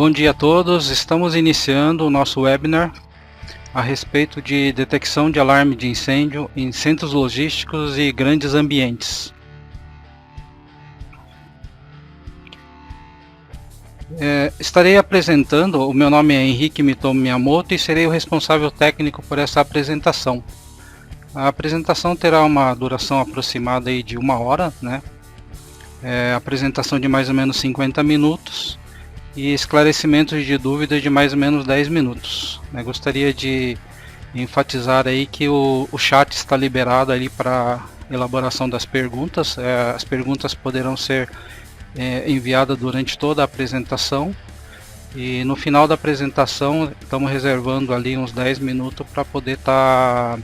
Bom dia a todos, estamos iniciando o nosso webinar a respeito de detecção de alarme de incêndio em centros logísticos e grandes ambientes. Estarei apresentando, o meu nome é Henrique Mitomo Miyamoto e serei o responsável técnico por essa apresentação. A apresentação terá uma duração aproximada aí de 1 hora, né? Apresentação de mais ou menos 50 minutos. E esclarecimentos de dúvidas de mais ou menos 10 minutos. Gostaria de enfatizar aí que o chat está liberado ali para elaboração das perguntas. As perguntas poderão ser enviadas durante toda a apresentação. E no final da apresentação estamos reservando ali uns 10 minutos para poder tá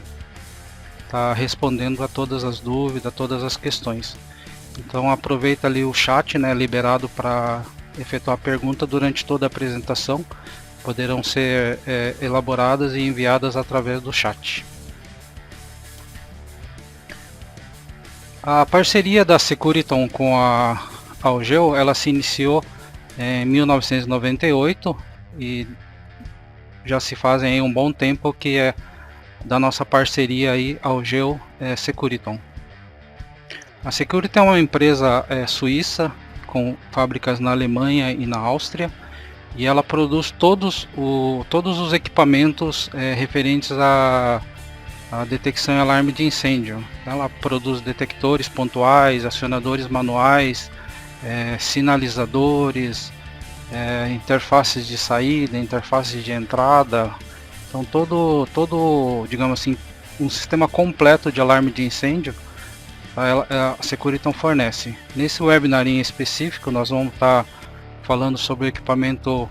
respondendo a todas as dúvidas, todas as questões. Então aproveita ali o chat, liberado para efetuar a pergunta durante toda a apresentação, poderão ser elaboradas e enviadas através do chat. A parceria da Securiton com a Algeo, ela se iniciou em 1998 e já se fazem aí um bom tempo que é da nossa parceria aí Algeo Securiton. A Securiton é uma empresa suíça com fábricas na Alemanha e na Áustria, e ela produz todos os equipamentos referentes à detecção e alarme de incêndio. Ela produz detectores pontuais, acionadores manuais, sinalizadores, interfaces de saída, interfaces de entrada. Então digamos assim, um sistema completo de alarme de incêndio a Securiton fornece. Nesse webinar em específico nós vamos estar falando sobre o equipamento,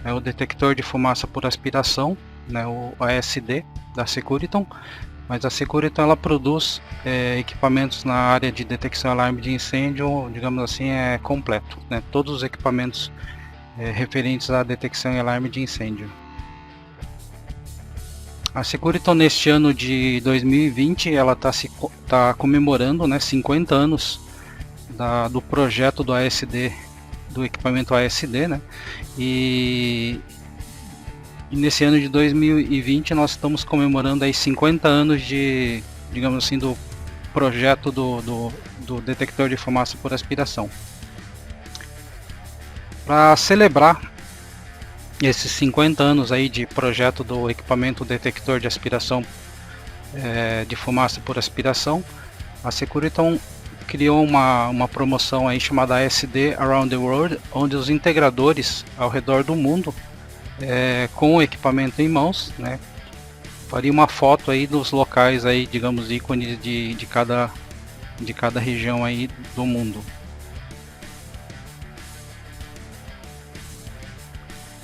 o detector de fumaça por aspiração, o ASD da Securiton, mas a Securiton ela produz equipamentos na área de detecção e alarme de incêndio, digamos assim, completo, todos os equipamentos referentes à detecção e alarme de incêndio. A Securiton neste ano de 2020 ela está comemorando 50 anos do projeto do ASD, do equipamento ASD, e nesse ano de 2020 nós estamos comemorando aí 50 anos de, digamos assim, do projeto do detector de fumaça por aspiração. Para celebrar esses 50 anos aí de projeto do equipamento detector de aspiração de fumaça por aspiração, a Securiton criou uma promoção aí chamada ASD Around the World, onde os integradores ao redor do mundo, com o equipamento em mãos, faria uma foto aí dos locais aí, digamos, ícones de cada região aí do mundo.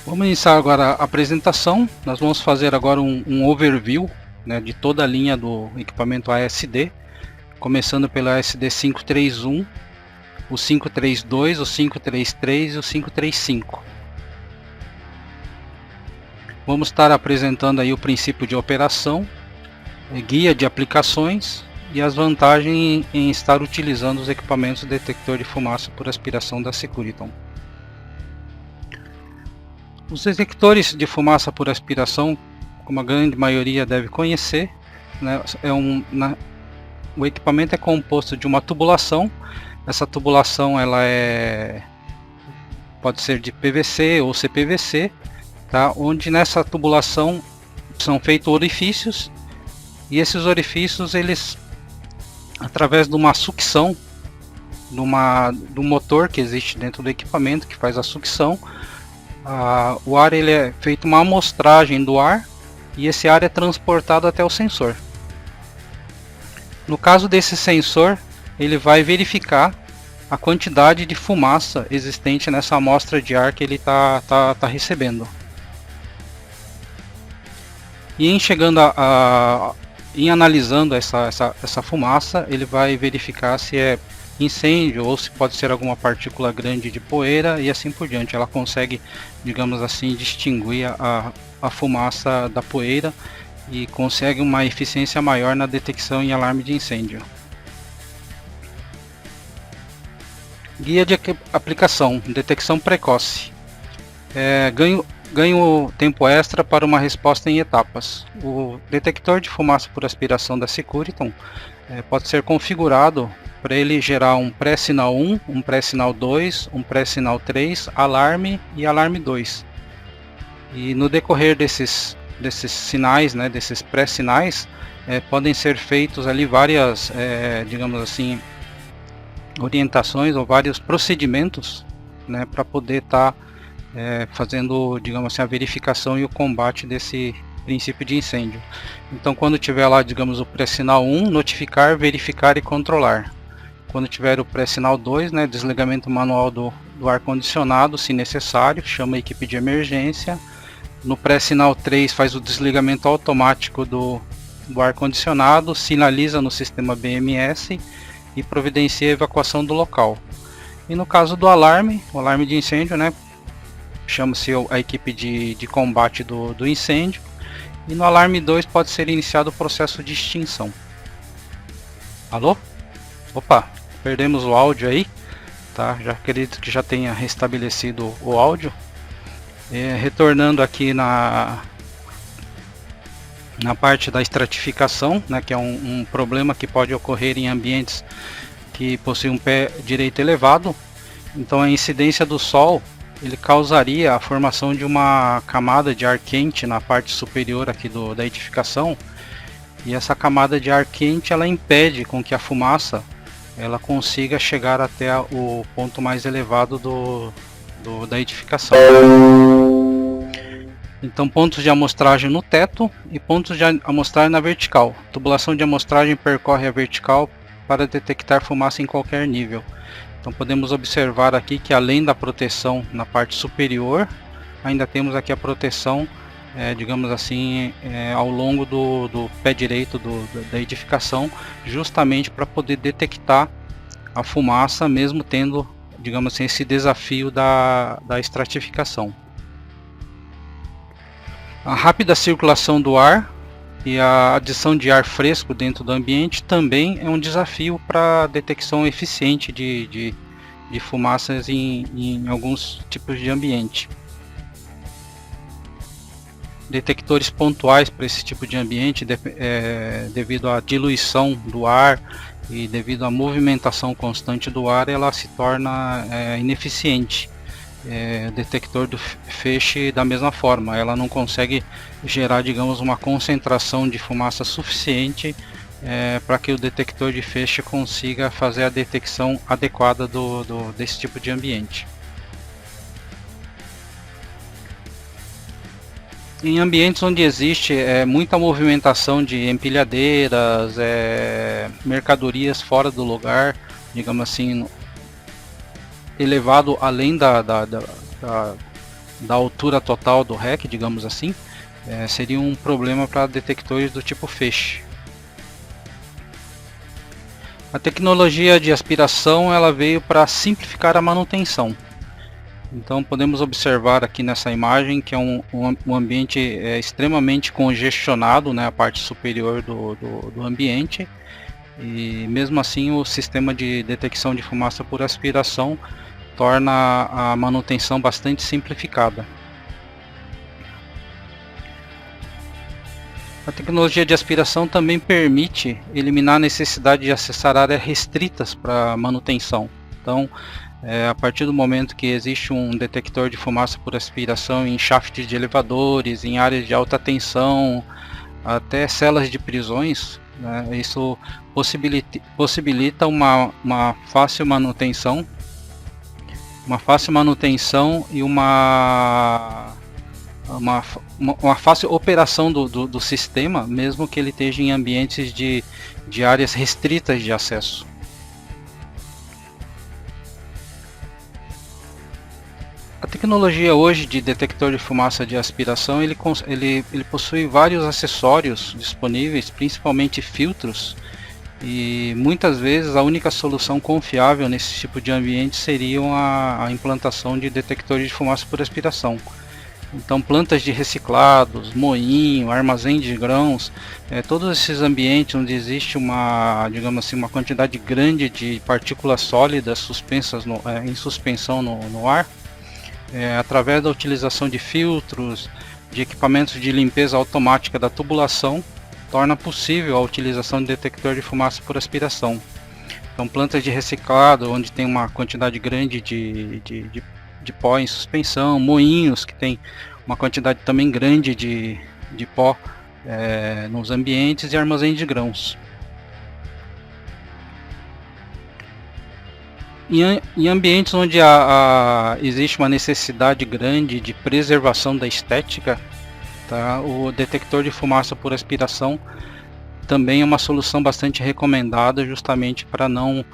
Vamos iniciar agora a apresentação. Nós vamos fazer agora um overview de toda a linha do equipamento ASD, começando pelo ASD 531, o 532, o 533 e o 535. Vamos estar apresentando aí o princípio de operação, guia de aplicações e as vantagens em estar utilizando os equipamentos detector de fumaça por aspiração da Securiton. Os detectores de fumaça por aspiração, como a grande maioria deve conhecer, o equipamento é composto de uma tubulação. Essa tubulação pode ser de PVC ou CPVC, onde nessa tubulação são feitos orifícios, e esses orifícios, eles, através de uma sucção, do motor que existe dentro do equipamento que faz a sucção, o ar ele é feito uma amostragem do ar e esse ar é transportado até o sensor. No caso desse sensor, ele vai verificar a quantidade de fumaça existente nessa amostra de ar que ele está recebendo. E em analisando essa fumaça, ele vai verificar se é incêndio ou se pode ser alguma partícula grande de poeira e assim por diante. Ela consegue, digamos assim, distinguir a fumaça da poeira e consegue uma eficiência maior na detecção e alarme de incêndio. Guia de aplicação, detecção precoce. ganho tempo extra para uma resposta em etapas. O detector de fumaça por aspiração da Securiton pode ser configurado para ele gerar um pré-sinal 1, um pré-sinal 2, um pré-sinal 3, alarme e alarme 2. E no decorrer desses sinais, né, desses pré-sinais, podem ser feitos ali várias, digamos assim, orientações ou vários procedimentos, né, para poder estar fazendo, digamos assim, a verificação e o combate desse princípio de incêndio. Então, quando tiver lá, digamos, o pré-sinal 1, notificar, verificar e controlar. Quando tiver o pré-sinal 2, né, desligamento manual do ar-condicionado, se necessário, chama a equipe de emergência. No pré-sinal 3 faz o desligamento automático do ar-condicionado, sinaliza no sistema BMS e providencia a evacuação do local. E no caso do alarme, o alarme de incêndio, né, chama-se a equipe de combate do incêndio. E no alarme 2 pode ser iniciado o processo de extinção. Alô? Opa, perdemos o áudio aí, tá? Já acredito que já tenha restabelecido o áudio. Retornando aqui na parte da estratificação, né, que é um problema que pode ocorrer em ambientes que possuem um pé direito elevado. Então a incidência do sol ele causaria a formação de uma camada de ar quente na parte superior aqui da edificação, e essa camada de ar quente ela impede com que a fumaça ela consiga chegar até o ponto mais elevado da edificação. Então, pontos de amostragem no teto e pontos de amostragem na vertical. A tubulação de amostragem percorre a vertical para detectar fumaça em qualquer nível. Então podemos observar aqui que além da proteção na parte superior, ainda temos aqui a proteção, digamos assim, ao longo do pé direito da edificação, justamente para poder detectar a fumaça, mesmo tendo, digamos assim, esse desafio da estratificação. A rápida circulação do ar e a adição de ar fresco dentro do ambiente também é um desafio para a detecção eficiente de fumaças em alguns tipos de ambiente. Detectores pontuais para esse tipo de ambiente, devido à diluição do ar e devido à movimentação constante do ar, ela se torna ineficiente. Detector do feixe da mesma forma, ela não consegue gerar, digamos, uma concentração de fumaça suficiente para que o detector de feixe consiga fazer a detecção adequada desse tipo de ambiente. Em ambientes onde existe muita movimentação de empilhadeiras, mercadorias fora do lugar, digamos assim, elevado além da altura total do REC, digamos assim, seria um problema para detectores do tipo feixe. A tecnologia de aspiração ela veio para simplificar a manutenção. Então podemos observar aqui nessa imagem que é um ambiente extremamente congestionado, né, a parte superior do ambiente, e mesmo assim o sistema de detecção de fumaça por aspiração torna a manutenção bastante simplificada. A tecnologia de aspiração também permite eliminar a necessidade de acessar áreas restritas para manutenção. Então, a partir do momento que existe um detector de fumaça por aspiração em shafts de elevadores, em áreas de alta tensão, até celas de prisões, né, isso possibilita uma fácil manutenção e uma fácil operação do sistema, mesmo que ele esteja em ambientes de áreas restritas de acesso. A tecnologia hoje de detector de fumaça de aspiração, ele possui vários acessórios disponíveis, principalmente filtros, e muitas vezes a única solução confiável nesse tipo de ambiente seria a implantação de detectores de fumaça por aspiração. Então plantas de reciclados, moinho, armazém de grãos, todos esses ambientes onde existe digamos assim, uma quantidade grande de partículas sólidas suspensas em suspensão no ar, através da utilização de filtros, de equipamentos de limpeza automática da tubulação, torna possível a utilização de detector de fumaça por aspiração. Então, plantas de reciclado, onde tem uma quantidade grande de pó em suspensão, moinhos que tem uma quantidade também grande de pó nos ambientes, e armazéns de grãos. Em ambientes onde existe uma necessidade grande de preservação da estética, tá, o detector de fumaça por aspiração também é uma solução bastante recomendada, justamente para não,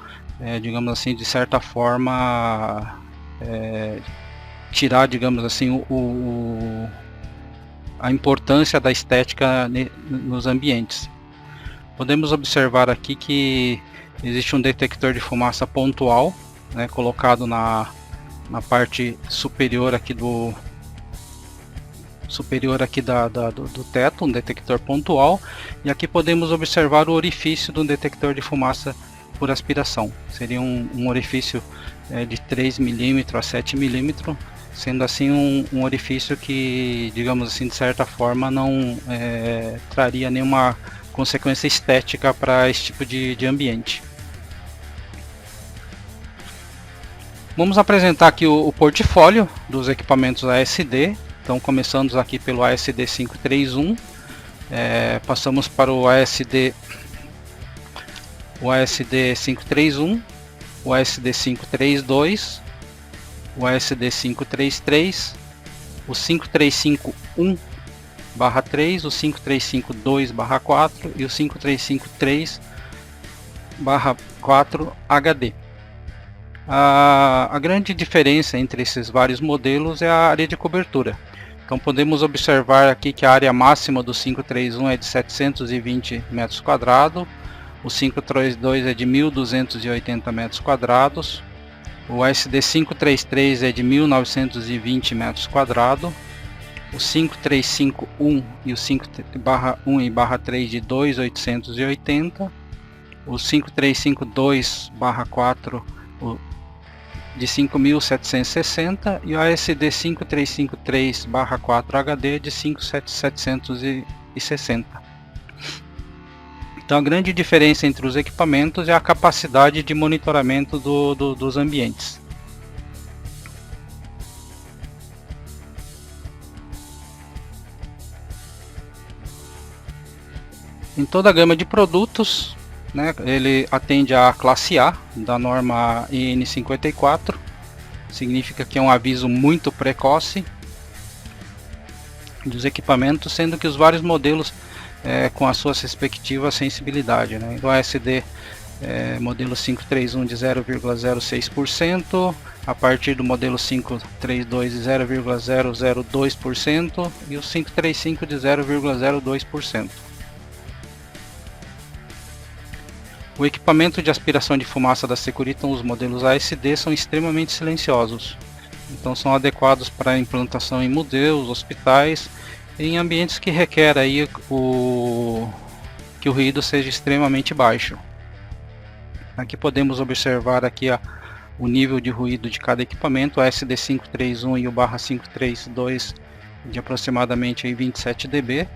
digamos assim, de certa forma, tirar, digamos assim, a importância da estética nos ambientes. Podemos observar aqui que existe um detector de fumaça pontual, né, colocado na parte superior aqui do teto, um detector pontual, e aqui podemos observar o orifício do detector de fumaça por aspiração. Seria um orifício de 3 mm a 7 mm, sendo assim um orifício que, digamos assim, de certa forma não traria nenhuma consequência estética para esse tipo de ambiente. Vamos apresentar aqui o portfólio dos equipamentos ASD. Então, começamos aqui pelo ASD 531, passamos para o ASD 531, o ASD 532, o ASD 533, o 5351/3, o 5352/4 e o 5353/4 HD. A grande diferença entre esses vários modelos é a área de cobertura. Então podemos observar aqui que a área máxima do 531 é de 720 metros quadrados, o 532 é de 1.280 metros quadrados, o ASD 533 é de 1.920 metros quadrados, o 5351 e o 5/1 e /3 de 2.880, o 5352/4 de 5.760 e o ASD 5353/4 HD de 5.760. Então a grande diferença entre os equipamentos é a capacidade de monitoramento dos ambientes. Em toda a gama de produtos, né, ele atende à classe A da norma EN 54, significa que é um aviso muito precoce dos equipamentos, sendo que os vários modelos com as suas respectivas sensibilidades, né? Do ASD modelo 531 de 0,06%, a partir do modelo 532 de 0,002% e o 535 de 0,02%. O equipamento de aspiração de fumaça da Securiton, os modelos ASD, são extremamente silenciosos. Então são adequados para implantação em museus, hospitais, e em ambientes que requer aí que o ruído seja extremamente baixo. Aqui podemos observar aqui o nível de ruído de cada equipamento, o ASD 531 e o /532 de aproximadamente 27 dB,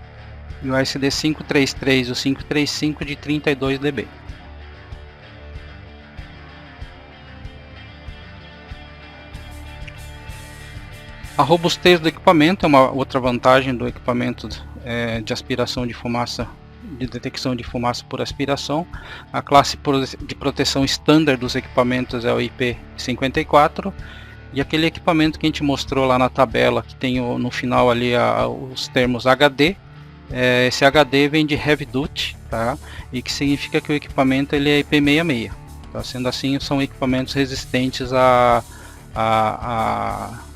e o ASD 533 e o 535 de 32 dB. A robustez do equipamento é uma outra vantagem do equipamento de aspiração de fumaça, de detecção de fumaça por aspiração. A classe de proteção standard dos equipamentos é o IP54, e aquele equipamento que a gente mostrou lá na tabela, que tem no final ali os termos HD, esse HD vem de Heavy Duty, tá? E que significa que o equipamento ele é IP66. Tá? Sendo assim, são equipamentos resistentes à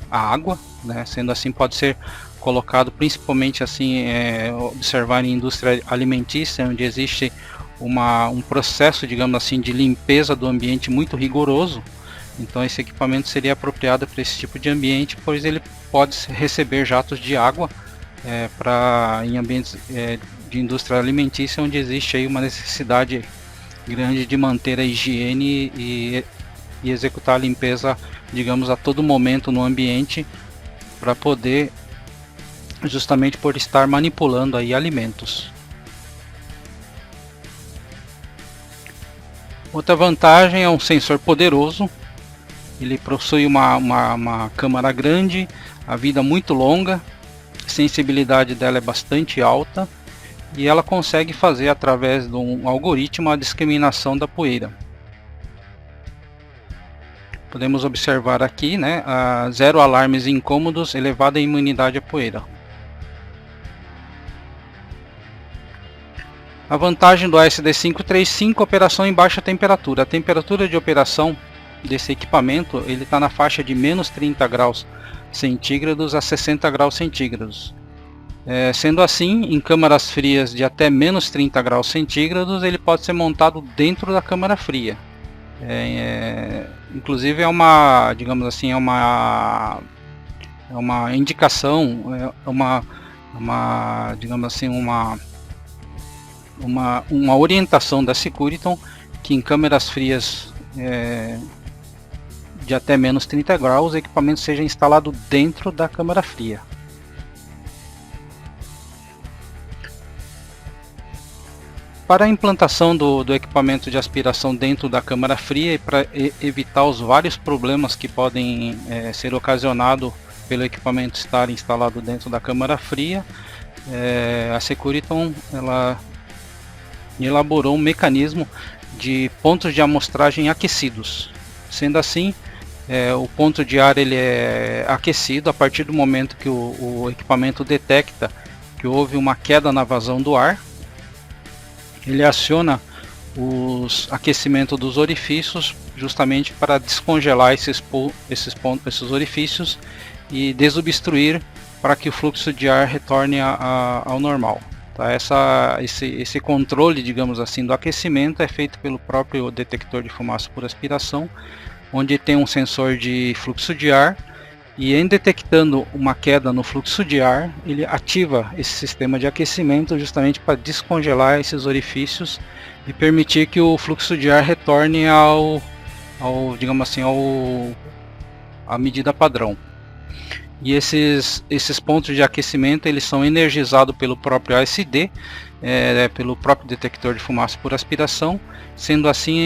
água, né? Sendo assim, pode ser colocado principalmente assim, observar em indústria alimentícia, onde existe um processo, digamos assim, de limpeza do ambiente muito rigoroso. Então esse equipamento seria apropriado para esse tipo de ambiente, pois ele pode receber jatos de água em ambientes de indústria alimentícia, onde existe aí uma necessidade grande de manter a higiene e executar a limpeza, digamos, a todo momento no ambiente, para poder, justamente por estar manipulando aí alimentos. Outra vantagem é um sensor poderoso. Ele possui uma câmara grande, a vida muito longa, a sensibilidade dela é bastante alta e ela consegue fazer, através de um algoritmo, a discriminação da poeira. Podemos observar aqui, né, zero alarmes incômodos, elevada imunidade à poeira. A vantagem do ASD535 é operação em baixa temperatura. A temperatura de operação desse equipamento ele está na faixa de menos 30 graus centígrados a 60 graus centígrados. Sendo assim, em câmaras frias de até menos 30 graus centígrados, ele pode ser montado dentro da câmara fria. Inclusive é uma, digamos assim, é uma indicação, digamos assim, uma orientação da Securiton, que em câmeras frias de até menos 30 graus, o equipamento seja instalado dentro da câmara fria. Para a implantação do equipamento de aspiração dentro da câmara fria e para evitar os vários problemas que podem ser ocasionados pelo equipamento estar instalado dentro da câmara fria, a Securiton ela elaborou um mecanismo de pontos de amostragem aquecidos. Sendo assim, o ponto de ar ele é aquecido a partir do momento que o equipamento detecta que houve uma queda na vazão do ar. Ele aciona os aquecimentos dos orifícios justamente para descongelar esses orifícios e desobstruir para que o fluxo de ar retorne ao normal. Tá? Esse controle, digamos assim, do aquecimento é feito pelo próprio detector de fumaça por aspiração, onde tem um sensor de fluxo de ar, e em detectando uma queda no fluxo de ar, ele ativa esse sistema de aquecimento justamente para descongelar esses orifícios e permitir que o fluxo de ar retorne digamos assim, à medida padrão. E esses pontos de aquecimento eles são energizados pelo próprio ASD, pelo próprio detector de fumaça por aspiração, sendo assim,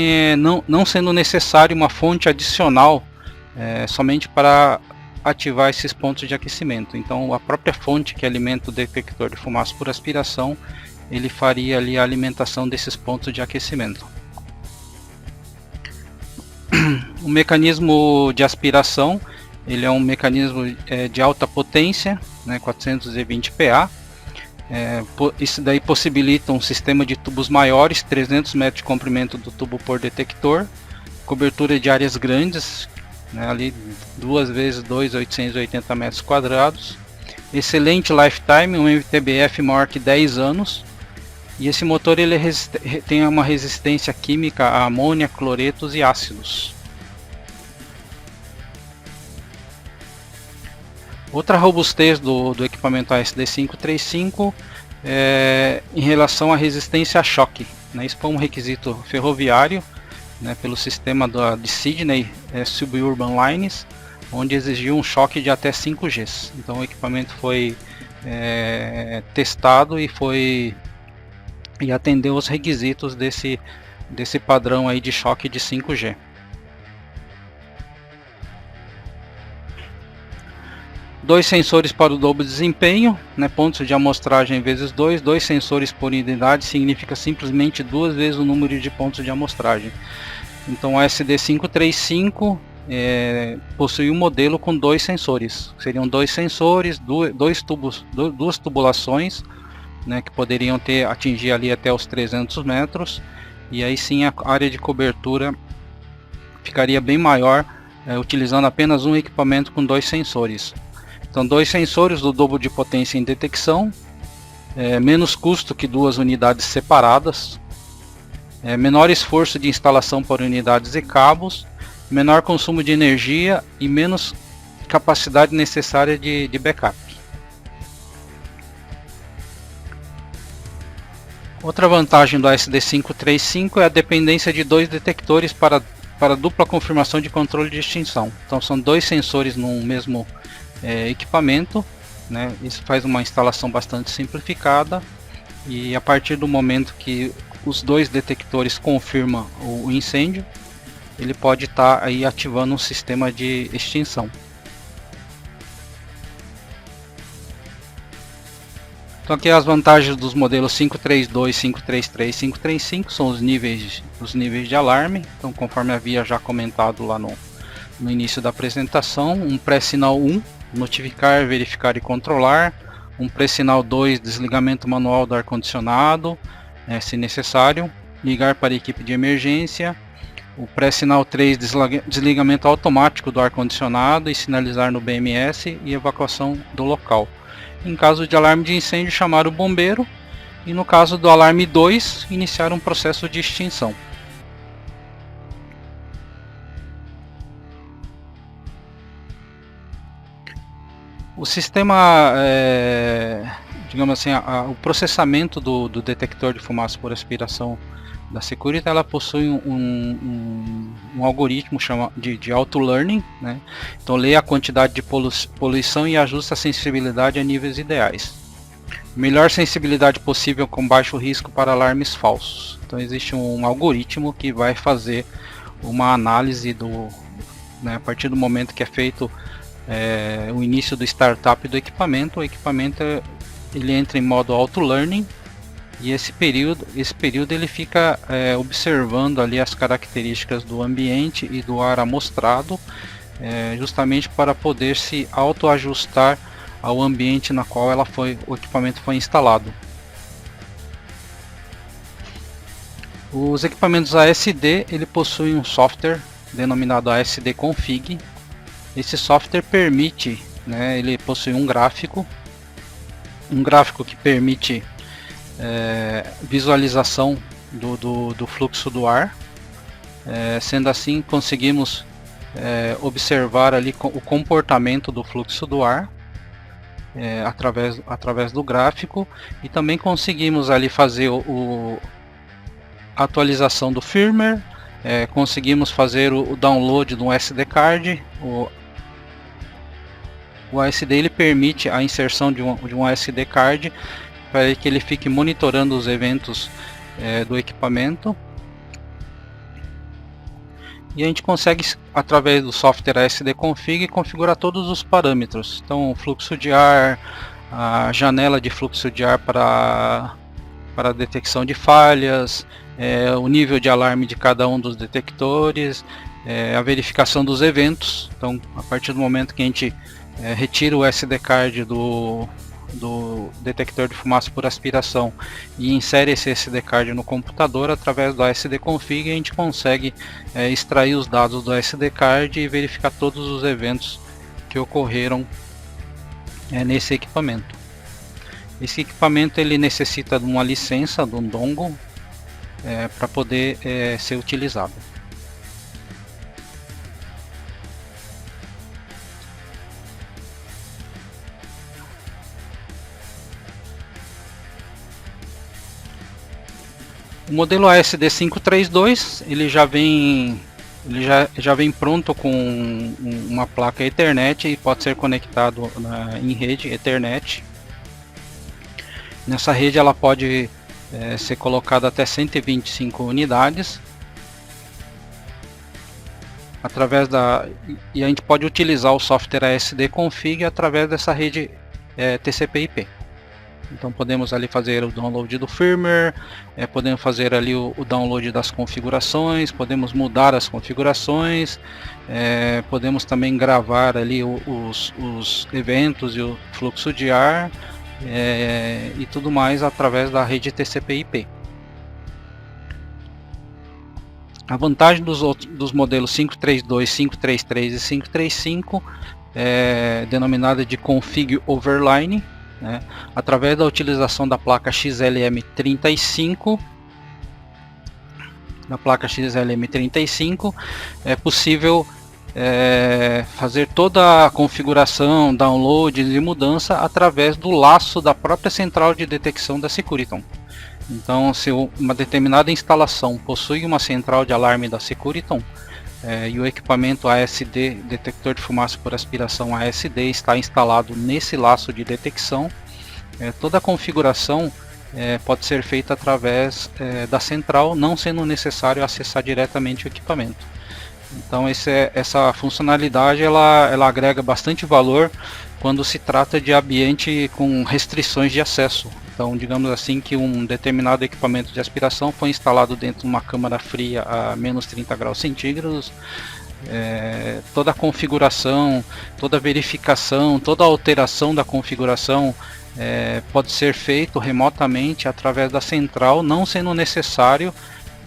não sendo necessário uma fonte adicional somente para ativar esses pontos de aquecimento. Então a própria fonte que alimenta o detector de fumaça por aspiração, ele faria ali a alimentação desses pontos de aquecimento. O mecanismo de aspiração ele é um mecanismo de alta potência, né, 420 PA. Isso daí possibilita um sistema de tubos maiores, 300 metros de comprimento do tubo por detector, cobertura de áreas grandes, né, ali 2 × 2, 880 metros quadrados, excelente lifetime, um MTBF maior que 10 anos, e esse motor ele tem uma resistência química a amônia, cloretos e ácidos. Outra robustez do equipamento ASD535 é em relação à resistência a choque, né? Isso foi um requisito ferroviário, né, pelo sistema de Sydney Suburban Lines, onde exigiu um choque de até 5 Gs. Então o equipamento foi testado e atendeu os requisitos desse padrão aí de choque de 5 G. Dois sensores para o dobro desempenho, né, pontos de amostragem vezes 2, 2 sensores por unidade significa simplesmente 2 vezes o número de pontos de amostragem. Então o ASD535 possui um modelo com 2 sensores, seriam 2 sensores, duas tubulações, né, que poderiam atingir ali até os 300 metros, e aí sim a área de cobertura ficaria bem maior, utilizando apenas um equipamento com 2 sensores. Então 2 sensores do dobro de potência em detecção, menos custo que 2 unidades separadas, menor esforço de instalação por unidades e cabos, menor consumo de energia e menos capacidade necessária de backup. Outra vantagem do ASD535 é a dependência de 2 detectores para para dupla confirmação de controle de extinção. Então são dois sensores no mesmo equipamento, né? Isso faz uma instalação bastante simplificada, e a partir do momento que os dois detectores confirmam o incêndio, ele pode estar aí ativando um sistema de extinção. Então aqui as vantagens dos modelos 532, 533 e 535 são os níveis de alarme. Então, conforme havia já comentado lá no início da apresentação, um pré-sinal 1, notificar, verificar e controlar. Um pré-sinal 2, desligamento manual do ar-condicionado, se necessário. Ligar para a equipe de emergência. O pré-sinal 3, desligamento automático do ar-condicionado e sinalizar no BMS e evacuação do local. Em caso de alarme de incêndio, chamar o bombeiro, e no caso do alarme 2, iniciar um processo de extinção. O sistema, digamos assim, o processamento do detector de fumaça por aspiração da Security, ela possui um algoritmo de auto-learning, né? Então lê a quantidade de poluição e ajusta a sensibilidade a níveis ideais. Melhor sensibilidade possível com baixo risco para alarmes falsos. Então existe um algoritmo que vai fazer uma análise a partir do momento que é feito o início do startup do equipamento. O equipamento ele entra em modo auto-learning, e esse período ele fica observando ali as características do ambiente e do ar amostrado, justamente para poder se autoajustar ao ambiente na qual o equipamento foi instalado. Os equipamentos ASD ele possuem um software denominado ASD Config. Esse software permite, ele possui um gráfico que permite visualização do fluxo do ar. Sendo assim, conseguimos observar ali o comportamento do fluxo do ar através do gráfico, e também conseguimos ali fazer a atualização do firmware. Conseguimos fazer o download de um SD card. O ASD ele permite a inserção de um SD card para que ele fique monitorando os eventos do equipamento, e a gente consegue, através do software ASD Config, configurar todos os parâmetros. Então, fluxo de ar, a janela de fluxo de ar para detecção de falhas, o nível de alarme de cada um dos detectores, a verificação dos eventos. Então, a partir do momento que a gente retira o SD card do detector de fumaça por aspiração e insere esse SD card no computador, através do ASD Config a gente consegue extrair os dados do SD card e verificar todos os eventos que ocorreram nesse equipamento. Esse equipamento ele necessita de uma licença, de um dongle, para poder ser utilizado. O modelo ASD 532 ele já vem pronto com uma placa Ethernet e pode ser conectado em rede Ethernet. Nessa rede ela pode ser colocada até 125 unidades. E a gente pode utilizar o software ASD Config através dessa rede TCP/IP. Então podemos ali fazer o download do firmware, podemos fazer ali o download das configurações, podemos mudar as configurações, podemos também gravar ali os eventos e o fluxo de ar, e tudo mais através da rede TCP/IP. A vantagem dos modelos 532, 533 e 535 denominada de Config Overline, através da utilização da placa XLM35, é possível fazer toda a configuração, download e mudança através do laço da própria central de detecção da Securiton. Então, se uma determinada instalação possui uma central de alarme da Securiton, e o equipamento ASD, detector de fumaça por aspiração ASD, está instalado nesse laço de detecção. Toda a configuração pode ser feita através da central, não sendo necessário acessar diretamente o equipamento. Então essa funcionalidade ela agrega bastante valor quando se trata de ambiente com restrições de acesso. Então, digamos assim, que um determinado equipamento de aspiração foi instalado dentro de uma câmara fria a menos 30 graus centígrados. Toda a configuração, toda a verificação, toda a alteração da configuração pode ser feito remotamente através da central, não sendo necessário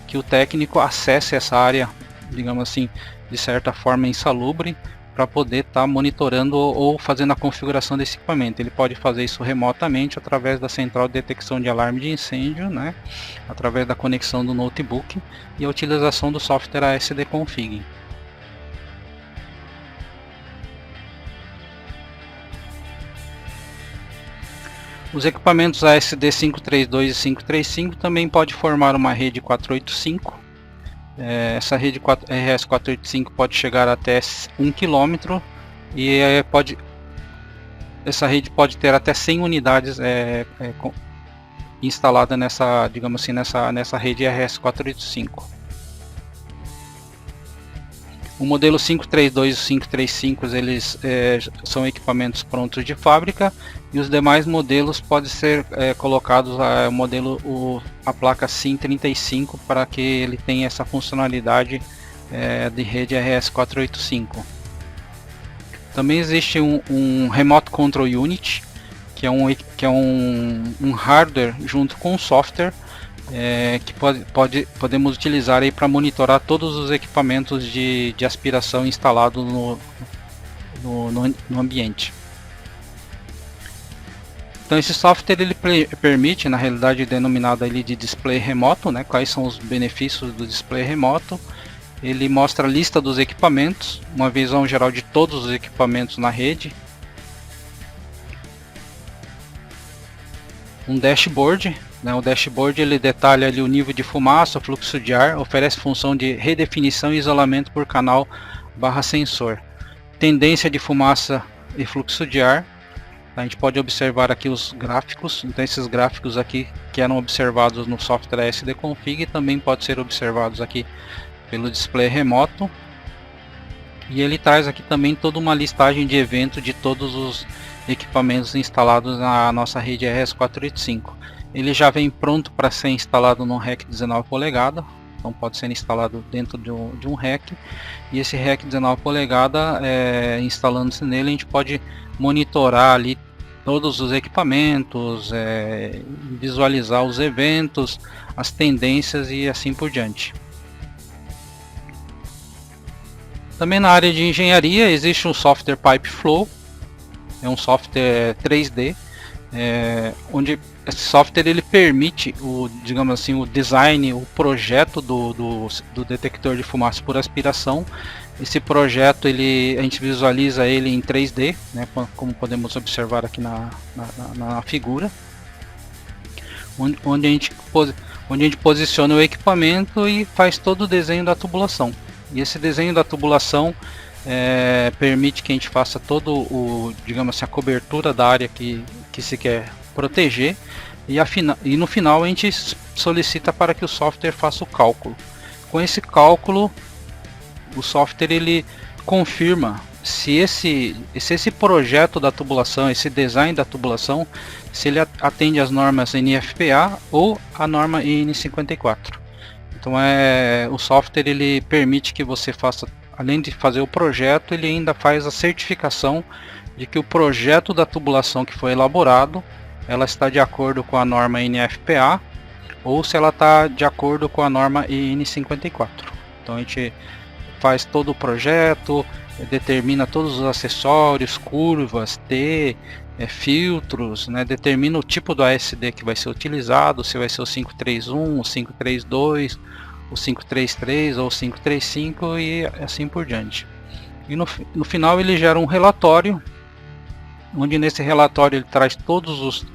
que o técnico acesse essa área, digamos assim, de certa forma insalubre, para poder estar monitorando ou fazendo a configuração desse equipamento. Ele pode fazer isso remotamente através da central de detecção de alarme de incêndio, né, através da conexão do notebook e a utilização do software ASD Config. Os equipamentos ASD 532 e 535 também pode formar uma rede 485. Essa rede RS485 pode chegar até 1 km e essa rede pode ter até 100 unidades instalada nessa, digamos assim, nessa rede RS485. O modelo 532 e 535 eles são equipamentos prontos de fábrica, e os demais modelos podem ser colocados a placa SIM35 para que ele tenha essa funcionalidade de rede RS485. Também existe um Remote Control Unit, que é um hardware junto com um software que podemos utilizar para monitorar todos os equipamentos de aspiração instalados no ambiente. Então esse software ele permite, na realidade denominado ali de display remoto, né? Quais são os benefícios do display remoto? Ele mostra a lista dos equipamentos, uma visão geral de todos os equipamentos na rede, um dashboard. O dashboard ele detalha ali o nível de fumaça, o fluxo de ar, oferece função de redefinição e isolamento por canal /sensor. Tendência de fumaça e fluxo de ar. A gente pode observar aqui os gráficos. Então esses gráficos aqui que eram observados no software ASD Config também podem ser observados aqui pelo display remoto. E ele traz aqui também toda uma listagem de evento de todos os equipamentos instalados na nossa rede RS485. Ele já vem pronto para ser instalado num rack 19 polegadas, então pode ser instalado dentro de um rack. E esse rack 19 polegadas, instalando-se nele, a gente pode monitorar ali todos os equipamentos, visualizar os eventos, as tendências e assim por diante. Também na área de engenharia existe um software PipeFlow, é um software 3D, onde esse software ele permite digamos assim, o design, o projeto do detector de fumaça por aspiração. Esse projeto a gente visualiza ele em 3D, né, como podemos observar aqui na figura, onde a gente posiciona o equipamento e faz todo o desenho da tubulação. E esse desenho da tubulação permite que a gente faça digamos assim, a cobertura da área que se quer proteger, e no final a gente solicita para que o software faça o cálculo. Com esse cálculo, o software ele confirma se esse projeto da tubulação, esse design da tubulação, se ele atende às normas NFPA ou a norma EN54. Então o software ele permite que você faça, além de fazer o projeto, ele ainda faz a certificação de que o projeto da tubulação que foi elaborado, ela está de acordo com a norma NFPA ou se ela está de acordo com a norma EN54. Então a gente faz todo o projeto, determina todos os acessórios, curvas, filtros, né, determina o tipo do ASD que vai ser utilizado, se vai ser o 531, o 532, o 533 ou o 535 e assim por diante. E no final ele gera um relatório, onde nesse relatório ele traz todos os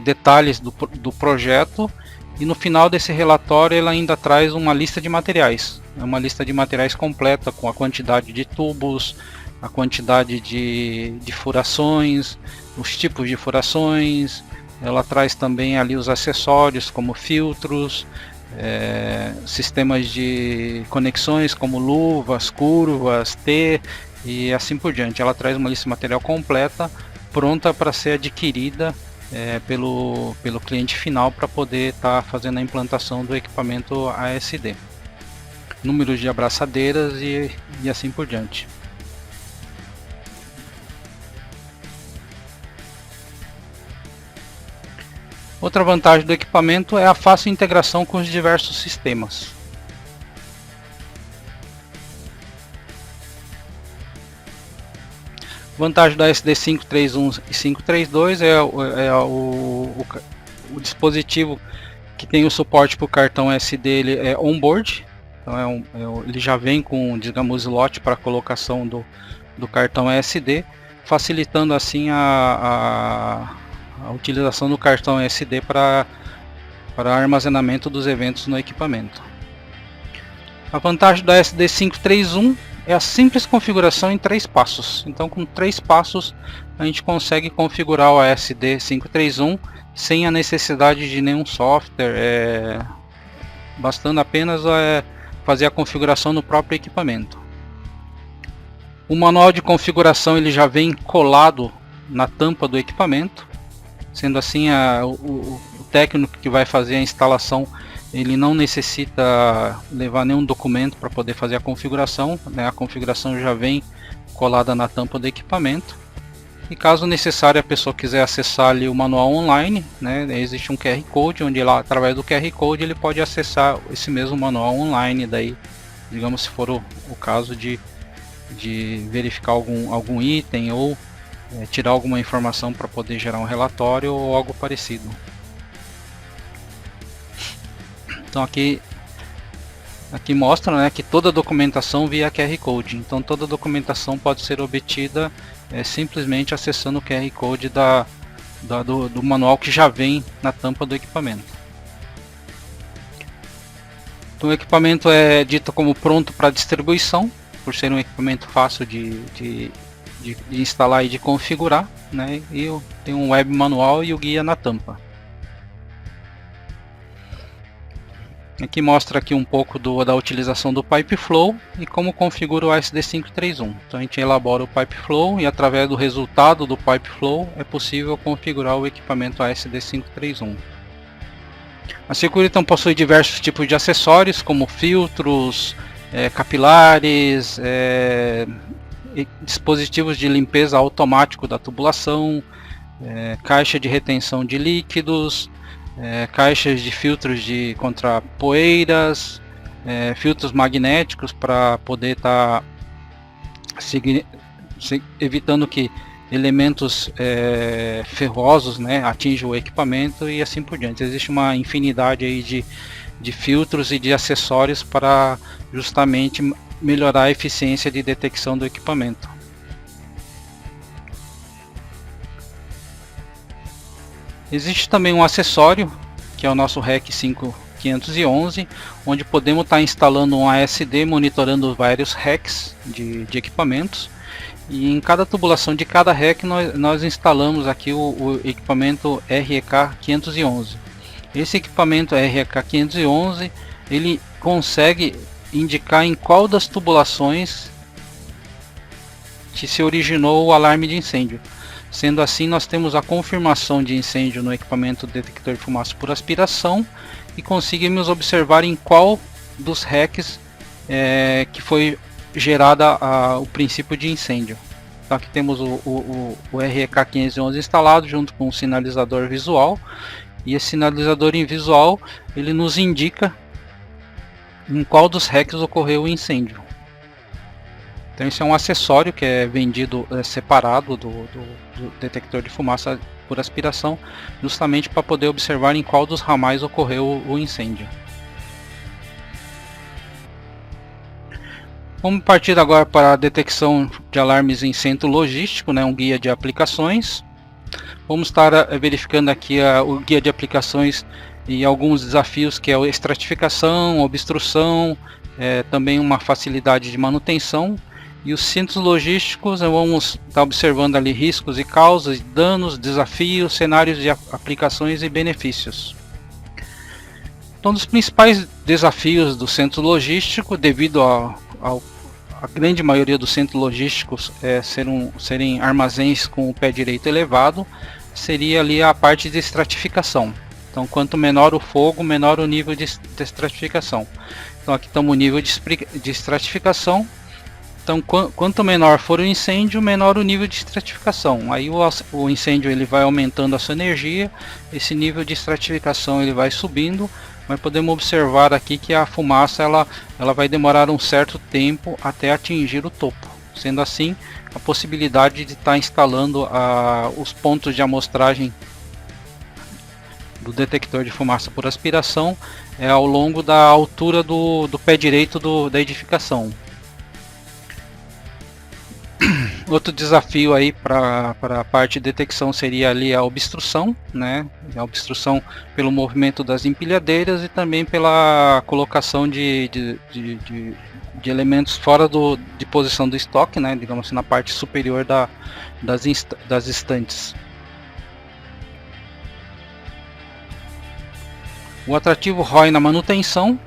detalhes do projeto E no final desse relatório ela ainda traz uma lista de materiais. É uma lista de materiais completa com a quantidade de tubos, a quantidade de furações, os tipos de furações. Ela traz também ali os acessórios como filtros, sistemas de conexões como luvas, curvas, T e assim por diante. Ela traz uma lista de material completa, pronta para ser adquirida pelo cliente final para poder estar fazendo a implantação do equipamento ASD. Números de abraçadeiras e assim por diante. Outra vantagem do equipamento é a fácil integração com os diversos sistemas. Vantagem da SD 531 e 532 é o dispositivo que tem o suporte para o cartão SD, ele é on-board. Então ele já vem com, digamos, slot para colocação do cartão SD, facilitando assim a utilização do cartão SD para armazenamento dos eventos no equipamento. A vantagem da SD 531 é a simples configuração em 3 passos. Então, com 3 passos a gente consegue configurar o SD 531 sem a necessidade de nenhum software, bastando apenas fazer a configuração no próprio equipamento. O manual de configuração ele já vem colado na tampa do equipamento, sendo assim o técnico que vai fazer a instalação ele não necessita levar nenhum documento para poder fazer a configuração, né? A configuração já vem colada na tampa do equipamento. E caso necessário a pessoa quiser acessar ali o manual online, né? Existe um QR Code, onde lá, através do QR Code ele pode acessar esse mesmo manual online, daí, digamos, se for o caso de verificar algum item ou tirar alguma informação para poder gerar um relatório ou algo parecido. Então aqui mostra, né, que toda a documentação via QR Code. Então toda a documentação pode ser obtida simplesmente acessando o QR Code do manual que já vem na tampa do equipamento. Então, o equipamento é dito como pronto para distribuição, por ser um equipamento fácil de instalar e de configurar, né? E tem um web manual e o guia na tampa. Aqui mostra aqui um pouco da utilização do Pipe Flow e como configura o SD531. Então a gente elabora o Pipe Flow e através do resultado do Pipe Flow é possível configurar o equipamento SD531. A Securiton possui diversos tipos de acessórios como filtros, capilares, dispositivos de limpeza automático da tubulação, caixa de retenção de líquidos, caixas de filtros contra poeiras, filtros magnéticos para poder estar evitando que elementos ferrosos, né, atinjam o equipamento e assim por diante. Existe uma infinidade aí de filtros e de acessórios para justamente melhorar a eficiência de detecção do equipamento. Existe também um acessório, que é o nosso REC 5511, onde podemos estar instalando um ASD monitorando vários RECs de equipamentos. E em cada tubulação de cada REC nós instalamos aqui o equipamento REK 511. Esse equipamento REK 511 ele consegue indicar em qual das tubulações que se originou o alarme de incêndio. Sendo assim, nós temos a confirmação de incêndio no equipamento detector de fumaça por aspiração e conseguimos observar em qual dos RECs que foi gerada o princípio de incêndio. Então aqui temos o REK 511 instalado junto com um sinalizador visual, e esse sinalizador em visual ele nos indica em qual dos RECs ocorreu o incêndio. Então esse é um acessório que é vendido separado do detector de fumaça por aspiração, justamente para poder observar em qual dos ramais ocorreu o incêndio. Vamos partir agora para a detecção de alarmes em centro logístico, né, um guia de aplicações. Vamos estar verificando aqui o guia de aplicações e alguns desafios que é a estratificação, obstrução, também uma facilidade de manutenção. E os centros logísticos, vamos estar observando ali riscos e causas, danos, desafios, cenários de aplicações e benefícios. Então, um dos principais desafios do centro logístico, devido a grande maioria dos centros logísticos serem armazéns com o pé direito elevado, seria ali a parte de estratificação. Então, quanto menor o fogo, menor o nível de estratificação. Então, aqui estamos no nível de estratificação. Então, quanto menor for o incêndio, menor o nível de estratificação. Aí o incêndio ele vai aumentando a sua energia, esse nível de estratificação ele vai subindo, mas podemos observar aqui que a fumaça ela vai demorar um certo tempo até atingir o topo. Sendo assim, a possibilidade de estar instalando os pontos de amostragem do detector de fumaça por aspiração ao longo da altura do pé direito da edificação. Outro desafio aí para a parte de detecção seria ali a obstrução, né? A obstrução pelo movimento das empilhadeiras e também pela colocação de elementos fora de posição do estoque, né? Digamos assim, na parte superior das estantes. O atrativo ROI na manutenção.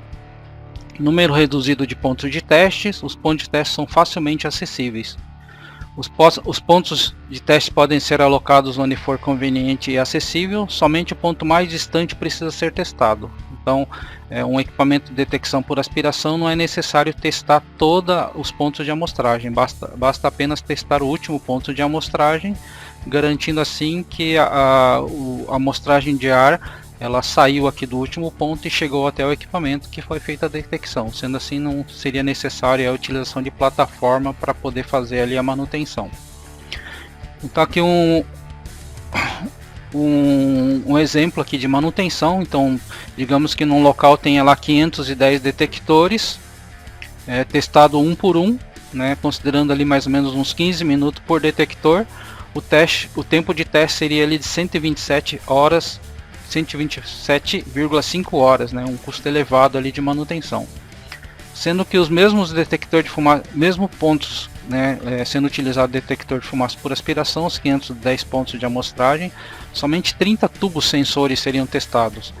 Número reduzido de pontos de testes. Os pontos de teste são facilmente acessíveis. Os pontos de teste podem ser alocados onde for conveniente e acessível, somente o ponto mais distante precisa ser testado. Então, um equipamento de detecção por aspiração não é necessário testar todos os pontos de amostragem, basta apenas testar o último ponto de amostragem, garantindo assim que a amostragem de ar ela saiu aqui do último ponto e chegou até o equipamento que foi feita a detecção. Sendo assim, não seria necessária a utilização de plataforma para poder fazer ali a manutenção. Então aqui um exemplo aqui de manutenção. Então, digamos que num local tenha lá 510 detectores, testado um por um, né, considerando ali mais ou menos uns 15 minutos por detector. O tempo de teste seria ali de 127 horas. 127,5 horas, né, um custo elevado ali de manutenção. Sendo que os mesmos detectores de fumaça, mesmo pontos, né, sendo utilizado detector de fumaça por aspiração, os 510 pontos de amostragem, somente 30 tubos sensores seriam testados.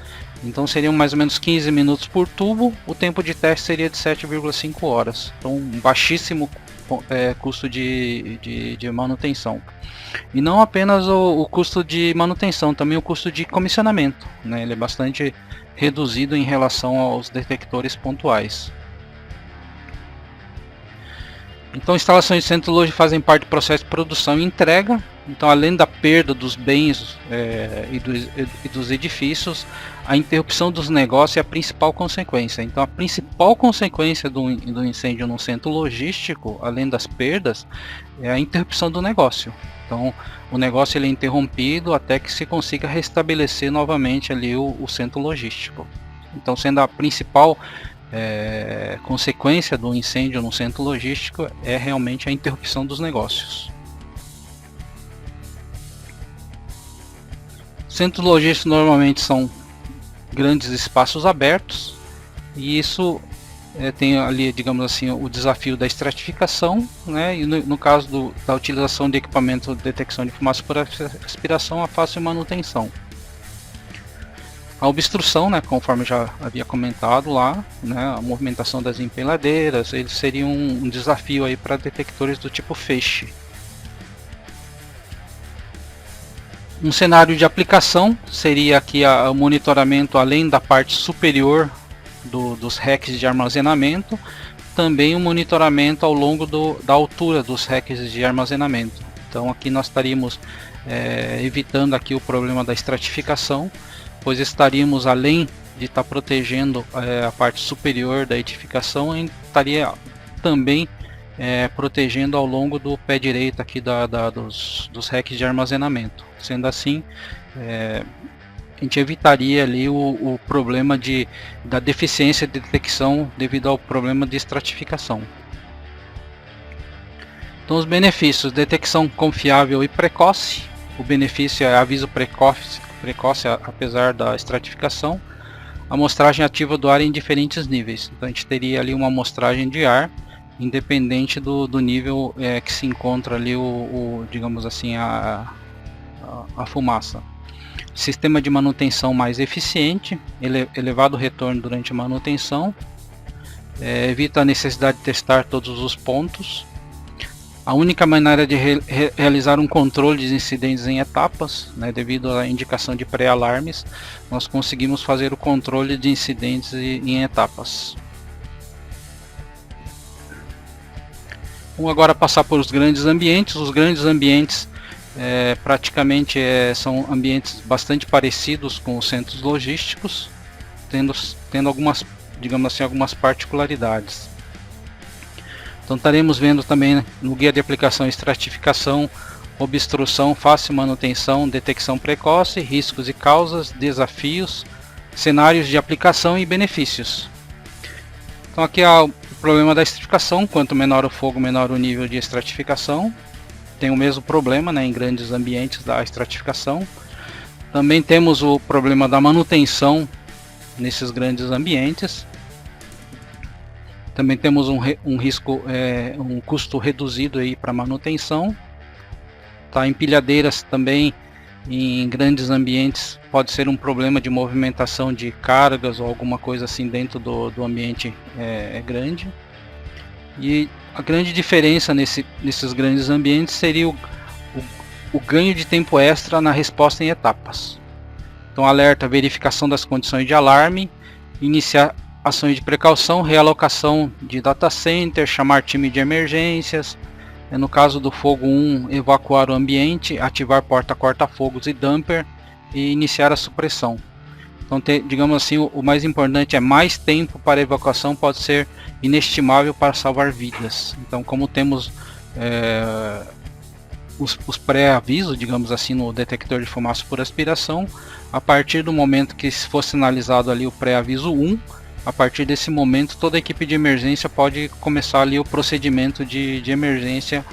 Então seriam mais ou menos 15 minutos por tubo, o tempo de teste seria de 7,5 horas. Então um baixíssimo custo de manutenção. E não apenas o custo de manutenção, também o custo de comissionamento, né? Ele é bastante reduzido em relação aos detectores pontuais. Então, instalações de centro logístico fazem parte do processo de produção e entrega. Então, além da perda dos bens e dos edifícios, a interrupção dos negócios é a principal consequência. Então, a principal consequência do incêndio no centro logístico, além das perdas, é a interrupção do negócio. Então, o negócio ele é interrompido até que se consiga restabelecer novamente ali o centro logístico. Então, sendo a principal consequência do incêndio no centro logístico é realmente a interrupção dos negócios. Centros logísticos normalmente são grandes espaços abertos e isso tem ali, digamos assim, o desafio da estratificação, né? E no caso da utilização de equipamento de detecção de fumaça por aspiração, a fácil manutenção. A obstrução, né, conforme já havia comentado lá, né, a movimentação das empilhadeiras, eles seriam um desafio aí para detectores do tipo feixe. Um cenário de aplicação seria aqui o monitoramento além da parte superior dos racks de armazenamento, também o monitoramento ao longo da altura dos racks de armazenamento. Então aqui nós estaríamos evitando aqui o problema da estratificação, pois estaríamos, além de estar protegendo a parte superior da edificação, estaria também protegendo ao longo do pé direito aqui dos racks de armazenamento. Sendo assim, a gente evitaria ali o problema da deficiência de detecção devido ao problema de estratificação. Então, os benefícios: detecção confiável e precoce. O benefício é aviso precoce, apesar da estratificação, a amostragem ativa do ar em diferentes níveis. Então a gente teria ali uma amostragem de ar, independente do nível que se encontra ali digamos assim, a fumaça. Sistema de manutenção mais eficiente, elevado retorno durante a manutenção, evita a necessidade de testar todos os pontos. A única maneira de realizar um controle de incidentes em etapas, né, devido à indicação de pré-alarmes, nós conseguimos fazer o controle de incidentes em etapas. Vamos agora passar por os grandes ambientes. Os grandes ambientes praticamente são ambientes bastante parecidos com os centros logísticos, tendo algumas, digamos assim, algumas particularidades. Então estaremos vendo também no guia de aplicação estratificação, obstrução, fácil manutenção, detecção precoce, riscos e causas, desafios, cenários de aplicação e benefícios. Então aqui há o problema da estratificação, quanto menor o fogo, menor o nível de estratificação. Tem o mesmo problema, né, em grandes ambientes da estratificação. Também temos o problema da manutenção nesses grandes ambientes. Também temos um risco, um custo reduzido aí para manutenção. Tá, empilhadeiras também em grandes ambientes pode ser um problema de movimentação de cargas ou alguma coisa assim dentro do ambiente grande. E a grande diferença nesses grandes ambientes seria o ganho de tempo extra na resposta em etapas. Então alerta, verificação das condições de alarme, iniciar ações de precaução, realocação de data center, chamar time de emergências, no caso do fogo 1, evacuar o ambiente, ativar porta corta-fogos e dumper e iniciar a supressão. Então, digamos assim, o mais importante é mais tempo para evacuação, pode ser inestimável para salvar vidas. Então, como temos os pré-avisos, digamos assim, no detector de fumaça por aspiração, a partir do momento que for sinalizado ali o pré-aviso 1, a partir desse momento toda a equipe de emergência pode começar ali o procedimento de emergência,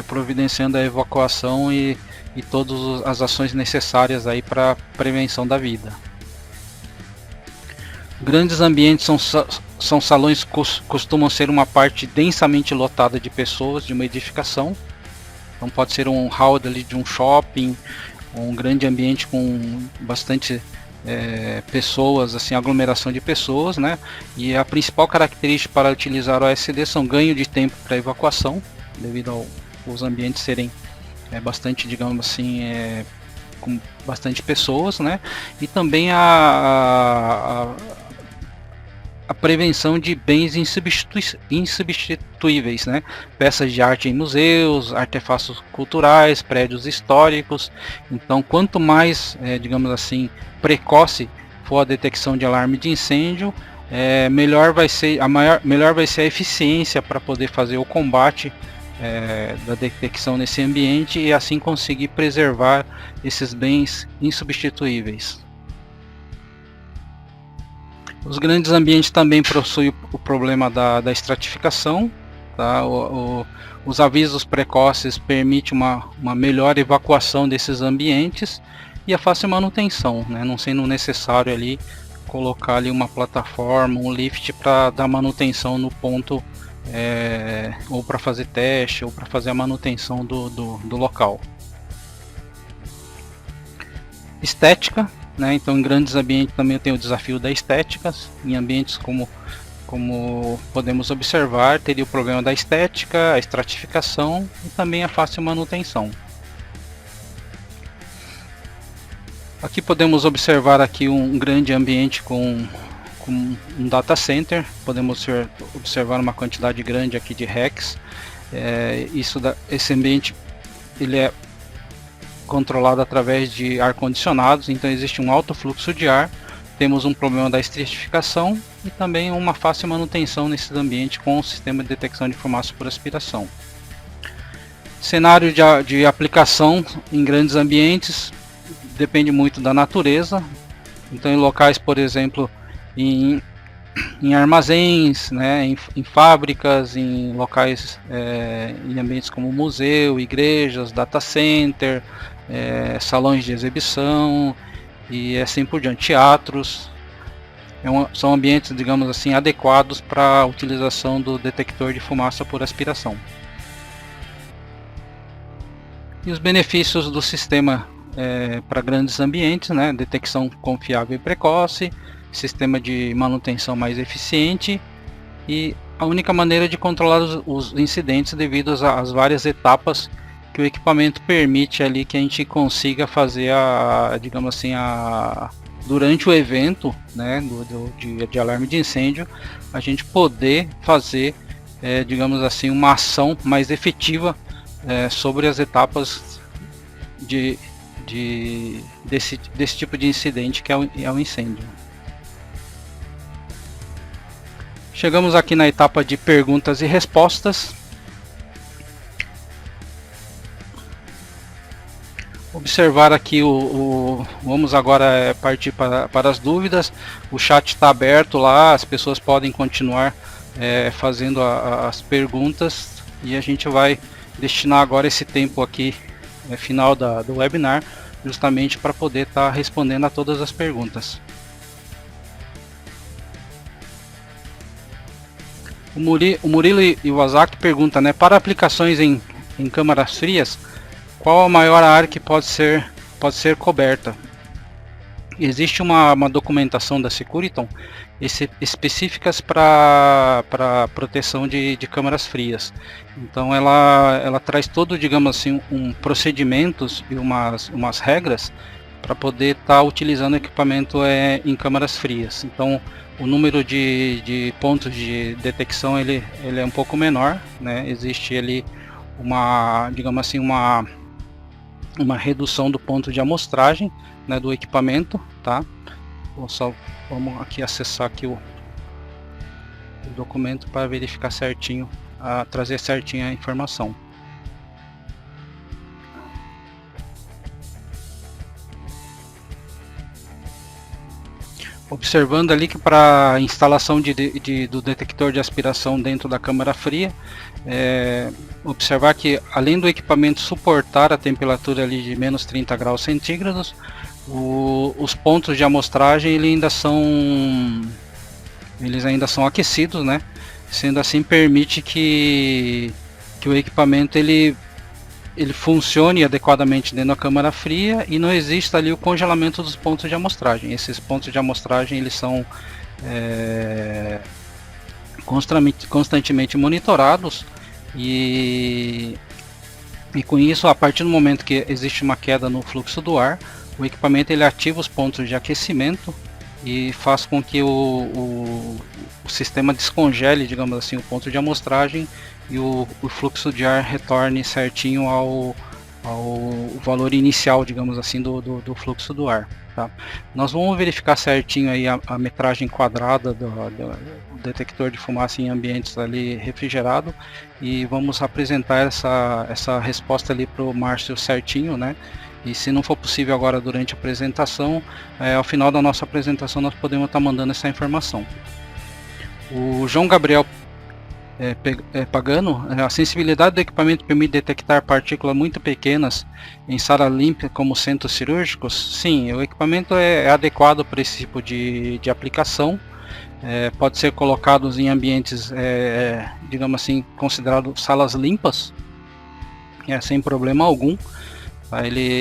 providenciando a evacuação e todas as ações necessárias aí para prevenção da vida. Grandes ambientes são salões que costumam ser uma parte densamente lotada de pessoas de uma edificação. Então pode ser um hall ali de um shopping, um grande ambiente com bastante pessoas, assim, aglomeração de pessoas, né? E a principal característica para utilizar o OSD são ganho de tempo para evacuação, devido aos ambientes serem bastante, digamos assim, com bastante pessoas, né? E também a prevenção de bens insubstituíveis, né? Peças de arte em museus, artefatos culturais, prédios históricos. Então, quanto mais, digamos assim, precoce for a detecção de alarme de incêndio, melhor vai ser a eficiência para poder fazer o combate da detecção nesse ambiente e assim conseguir preservar esses bens insubstituíveis. Os grandes ambientes também possuem o problema da estratificação. Tá? Os avisos precoces permitem uma melhor evacuação desses ambientes e a fácil manutenção, né? Não sendo necessário ali colocar ali uma plataforma, um lift para dar manutenção no ponto, ou para fazer teste, ou para fazer a manutenção do local. Estética. Né? Então, em grandes ambientes também tem o desafio da estética. Em ambientes como podemos observar, teria o problema da estética, a estratificação e também a fácil manutenção. Aqui podemos observar aqui um grande ambiente com um data center. Podemos observar uma quantidade grande aqui de racks. Esse ambiente ele é controlado através de ar-condicionados, então existe um alto fluxo de ar, temos um problema da estratificação e também uma fácil manutenção nesse ambiente com o sistema de detecção de fumaça por aspiração. Cenário de aplicação em grandes ambientes depende muito da natureza, então em locais, por exemplo, em armazéns, né, em fábricas, em locais, em ambientes como museu, igrejas, data center, salões de exibição, e assim por diante. Teatros, são ambientes, digamos assim, adequados para a utilização do detector de fumaça por aspiração. E os benefícios do sistema para grandes ambientes, né? Detecção confiável e precoce, sistema de manutenção mais eficiente e a única maneira de controlar os incidentes devido às várias etapas que o equipamento permite ali que a gente consiga fazer digamos assim, durante o evento, né, de alarme de incêndio, a gente poder fazer, digamos assim, uma ação mais efetiva sobre as etapas desse tipo de incidente que é o incêndio. Chegamos aqui na etapa de perguntas e respostas. Observar aqui vamos agora partir para as dúvidas. O chat está aberto lá, as pessoas podem continuar fazendo as perguntas e a gente vai destinar agora esse tempo aqui final do webinar justamente para poder estar respondendo a todas as perguntas. O Murilo Iwasaki pergunta, né, para aplicações em câmaras frias, qual a maior área que pode ser coberta? Existe uma documentação da Securiton específicas para proteção de câmaras frias. Então ela traz todo, digamos assim, procedimentos e umas regras para poder estar utilizando o equipamento em câmaras frias. Então o número de pontos de detecção ele é um pouco menor, né? Existe ali digamos assim, uma redução do ponto de amostragem, né, do equipamento, tá? Vamos aqui acessar aqui o documento para verificar certinho, trazer certinho a informação. Observando ali que para a instalação do detector de aspiração dentro da câmara fria, observar que além do equipamento suportar a temperatura ali de menos 30 graus centígrados, os pontos de amostragem eles ainda são aquecidos, né? Sendo assim, permite que o equipamento ele funcione adequadamente dentro da câmara fria e não exista ali o congelamento dos pontos de amostragem. Esses pontos de amostragem eles são constantemente monitorados e com isso, a partir do momento que existe uma queda no fluxo do ar, o equipamento ele ativa os pontos de aquecimento e faz com que o sistema descongele, digamos assim, o ponto de amostragem e o fluxo de ar retorne certinho ao valor inicial, digamos assim, do fluxo do ar. Tá? Nós vamos verificar certinho aí a metragem quadrada do detector de fumaça em ambientes ali refrigerado e vamos apresentar essa resposta ali para o Márcio certinho, né? E se não for possível agora durante a apresentação, ao final da nossa apresentação nós podemos estar mandando essa informação. O João Gabriel Pagano, a sensibilidade do equipamento permite detectar partículas muito pequenas em sala limpa como centros cirúrgicos? Sim, o equipamento é adequado para esse tipo de aplicação. Pode ser colocado em ambientes, digamos assim, considerados salas limpas, sem problema algum.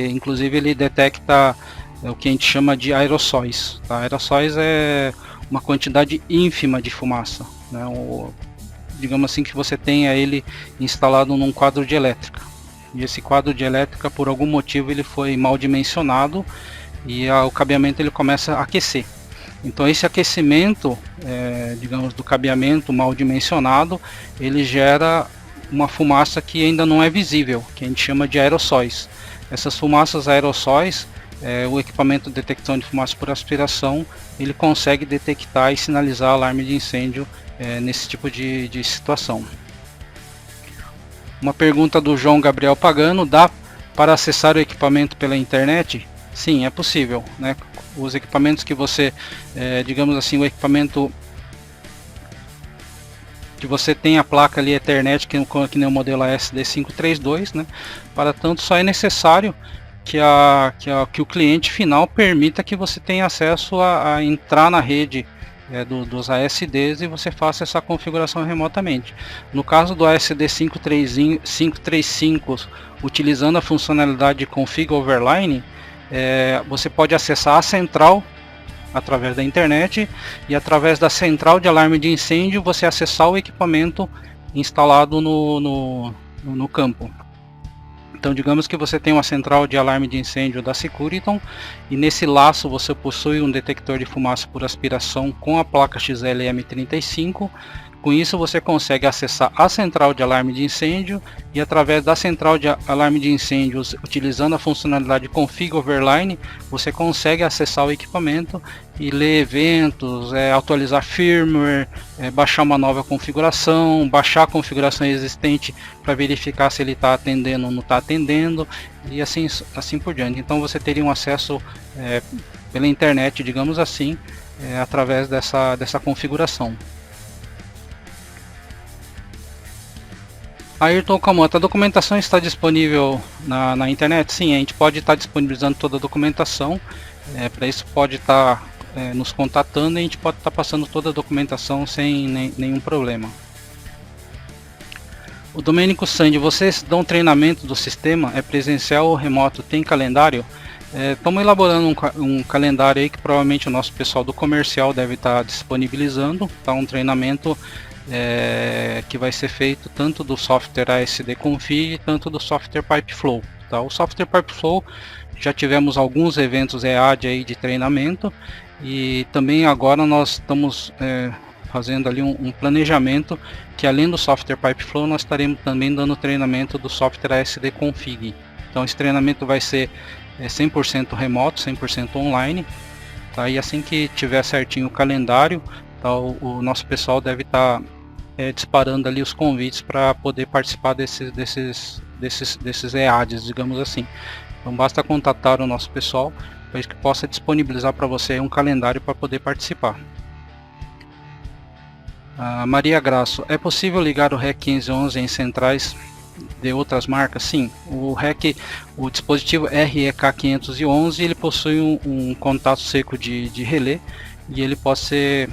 Inclusive ele detecta o que a gente chama de aerossóis. Tá? Aerossóis é uma quantidade ínfima de fumaça, né? Digamos assim que você tenha ele instalado num quadro de elétrica. E esse quadro de elétrica, por algum motivo, ele foi mal dimensionado e o cabeamento ele começa a aquecer. Então esse aquecimento, digamos, do cabeamento mal dimensionado, ele gera uma fumaça que ainda não é visível, que a gente chama de aerossóis. Essas fumaças aerossóis, o equipamento de detecção de fumaça por aspiração, ele consegue detectar e sinalizar alarme de incêndio nesse tipo de situação. Uma pergunta do João Gabriel Pagano: dá para acessar o equipamento pela internet? Sim, é possível, né? Os equipamentos que você, digamos assim, o equipamento que você tem a placa ali Ethernet, que nem o modelo ASD532, né? Para tanto, só é necessário que o cliente final permita que você tenha acesso a entrar na rede dos ASDs e você faça essa configuração remotamente. No caso do ASD 535, utilizando a funcionalidade de Config Overline, você pode acessar a central através da internet e através da central de alarme de incêndio você acessar o equipamento instalado no campo. Então digamos que você tem uma central de alarme de incêndio da Securiton e nesse laço você possui um detector de fumaça por aspiração com a placa XLM35. Com isso você consegue acessar a central de alarme de incêndio e através da central de alarme de incêndio, utilizando a funcionalidade Config Overline, você consegue acessar o equipamento e ler eventos, atualizar firmware, baixar uma nova configuração, baixar a configuração existente para verificar se ele está atendendo ou não está atendendo e assim por diante. Então você teria um acesso pela internet, digamos assim, através dessa configuração. Ayrton Kamoto, a documentação está disponível na internet? Sim, a gente pode estar disponibilizando toda a documentação. Para isso pode estar nos contatando e a gente pode estar passando toda a documentação sem nenhum problema. O Domênico Sandi, vocês dão treinamento do sistema? É presencial ou remoto? Tem calendário? Estamos elaborando um calendário aí que provavelmente o nosso pessoal do comercial deve estar disponibilizando. Tá, um treinamento que vai ser feito tanto do software ASD Config tanto do software Pipeflow. Tá? O software Pipeflow já tivemos alguns eventos EAD aí de treinamento e também agora nós estamos fazendo ali um planejamento que além do software Pipeflow nós estaremos também dando treinamento do software ASD Config. Então esse treinamento vai ser 100% remoto, 100% online. Tá? E assim que tiver certinho o calendário, tá, o nosso pessoal deve estar disparando ali os convites para poder participar desses EADs, digamos assim. Então basta contatar o nosso pessoal para que possa disponibilizar para você um calendário para poder participar. Maria Graço, é possível ligar o REC 1511 em centrais de outras marcas? Sim, o dispositivo REK 511 ele possui um contato seco de relé e ele pode ser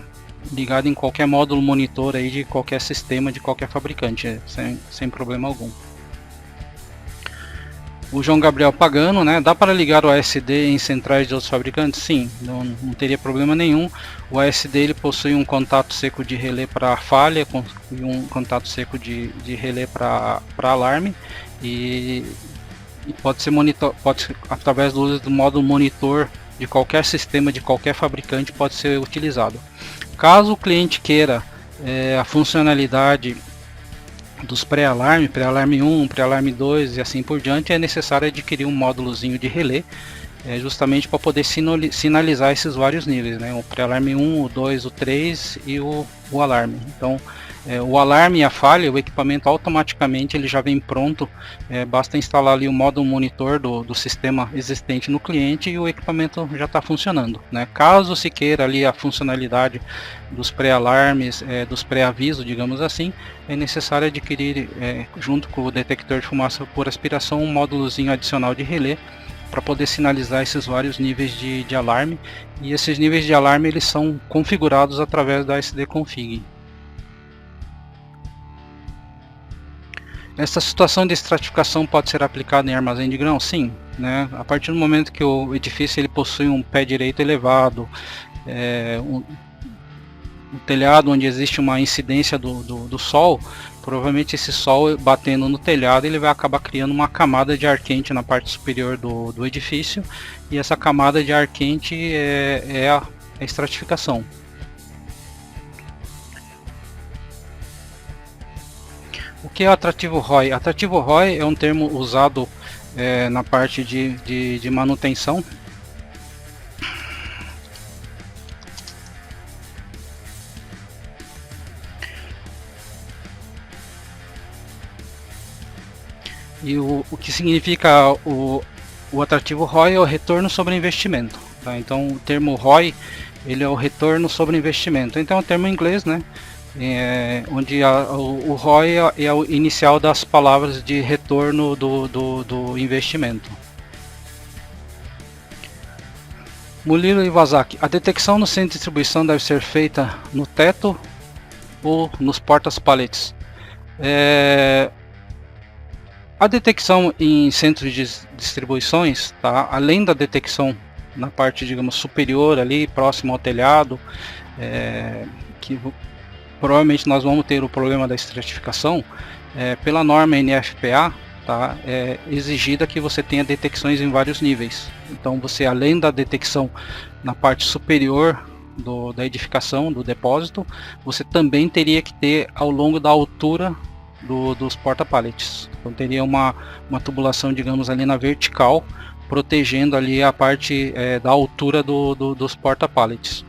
ligado em qualquer módulo monitor aí de qualquer sistema, de qualquer fabricante, sem problema algum. O João Gabriel Pagano, né? Dá para ligar o ASD em centrais de outros fabricantes? Sim, não teria problema nenhum. O ASD ele possui um contato seco de relé para falha e um contato seco de relé para alarme e pode ser através do uso do módulo monitor de qualquer sistema, de qualquer fabricante, pode ser utilizado. Caso o cliente queira a funcionalidade dos pré-alarme, pré-alarme 1, pré-alarme 2 e assim por diante, é necessário adquirir um módulozinho de relé, justamente para poder sinalizar esses vários níveis, né? O pré-alarme 1, o 2, o 3 e o alarme. Então, o alarme e a falha, o equipamento automaticamente ele já vem pronto, basta instalar ali o módulo monitor do sistema existente no cliente e o equipamento já está funcionando, né? Caso se queira ali a funcionalidade dos pré-alarmes, dos pré-avisos, digamos assim, é necessário adquirir, junto com o detector de fumaça por aspiração, um módulozinho adicional de relé para poder sinalizar esses vários níveis de alarme, e esses níveis de alarme eles são configurados através da ASD Config. Essa situação de estratificação pode ser aplicada em armazém de grão? Sim, né? A partir do momento que o edifício ele possui um pé direito elevado, um telhado onde existe uma incidência do sol, provavelmente esse sol batendo no telhado ele vai acabar criando uma camada de ar quente na parte superior do edifício, e essa camada de ar quente é a estratificação. O que é o atrativo ROI? Atrativo ROI é um termo usado na parte de manutenção. E o que significa o atrativo ROI é o retorno sobre investimento. Tá? Então o termo ROI ele é o retorno sobre investimento. Então é um termo em inglês, né? Onde o ROI é o inicial das palavras de retorno do investimento. Murilo Iwasaki, a detecção no centro de distribuição deve ser feita no teto ou nos portas pallets? A detecção em centros de distribuições, tá? Além da detecção na parte, digamos, superior ali, próximo ao telhado, que provavelmente nós vamos ter o problema da estratificação, pela norma NFPA, tá? É exigida que você tenha detecções em vários níveis. Então você, além da detecção na parte superior da edificação, do depósito, você também teria que ter ao longo da altura dos porta-pallets. Então teria uma tubulação, digamos, ali na vertical, protegendo ali a parte da altura dos porta-pallets.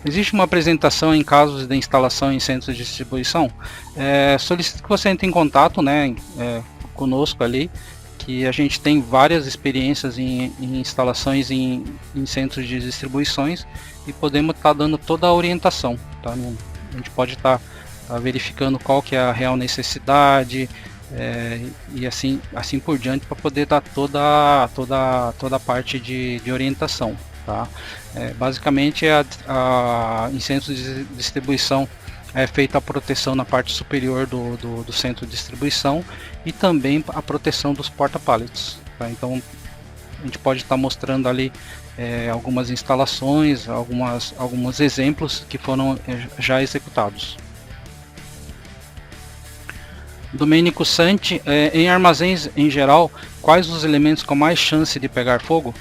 Existe uma apresentação em casos de instalação em centros de distribuição? Solicito que você entre em contato, né, conosco ali, que a gente tem várias experiências em instalações em centros de distribuições e podemos estar dando toda a orientação. Tá? A gente pode estar verificando qual que é a real necessidade e assim por diante, para poder dar toda a parte de orientação. Tá? Basicamente em centros de distribuição é feita a proteção na parte superior do centro de distribuição e também a proteção dos porta-pallets. Tá? Então a gente pode estar mostrando ali algumas instalações, alguns exemplos que foram já executados. Domênico Santi, em armazéns em geral, quais os elementos com mais chance de pegar fogo?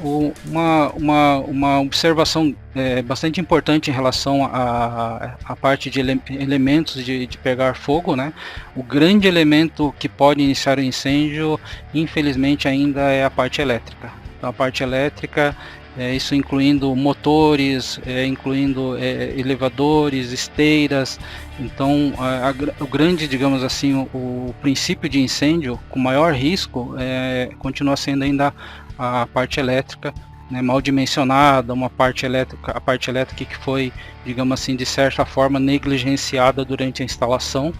Uma observação bastante importante em relação à parte de elementos de pegar fogo, né? O grande elemento que pode iniciar o incêndio, infelizmente, ainda é a parte elétrica. Então, a parte elétrica, isso incluindo motores, incluindo elevadores, esteiras. Então, o grande, digamos assim, o princípio de incêndio com maior risco continua sendo ainda a parte elétrica, né, mal dimensionada, a parte elétrica que foi, digamos assim, de certa forma negligenciada durante a instalação,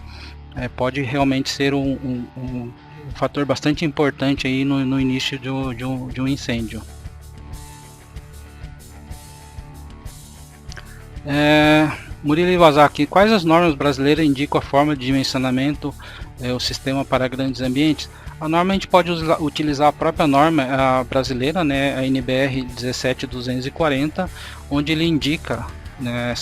pode realmente ser um fator bastante importante aí no início de um incêndio. Murilo Iwasaki, quais as normas brasileiras indicam a forma de dimensionamento, o sistema para grandes ambientes? A norma a gente pode utilizar a própria norma brasileira, né, a NBR 17240, onde ele indica, né,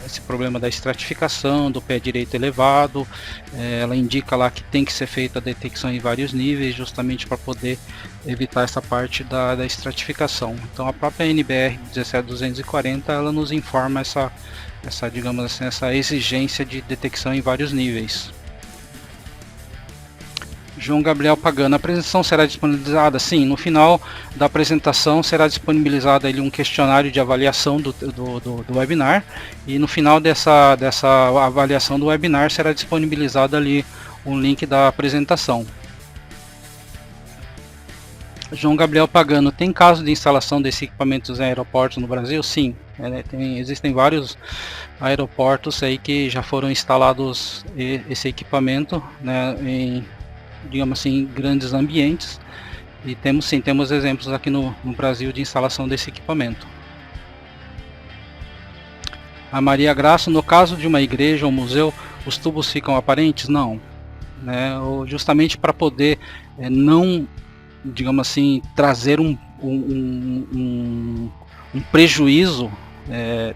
esse problema da estratificação, do pé direito elevado. Ela indica lá que tem que ser feita a detecção em vários níveis, justamente para poder evitar essa parte da estratificação. Então a própria NBR 17240 ela nos informa digamos assim, essa exigência de detecção em vários níveis. João Gabriel Pagano, a apresentação será disponibilizada? Sim, no final da apresentação será disponibilizado ali um questionário de avaliação do webinar, e no final dessa avaliação do webinar será disponibilizado ali um link da apresentação. João Gabriel Pagano, tem caso de instalação desses equipamentos em aeroportos no Brasil? Sim, existem vários aeroportos aí que já foram instalados esse equipamento, né, digamos assim, grandes ambientes, e temos exemplos aqui no Brasil de instalação desse equipamento. A Maria Graça, no caso de uma igreja ou museu, os tubos ficam aparentes? Não, né, justamente para poder não, digamos assim, trazer um prejuízo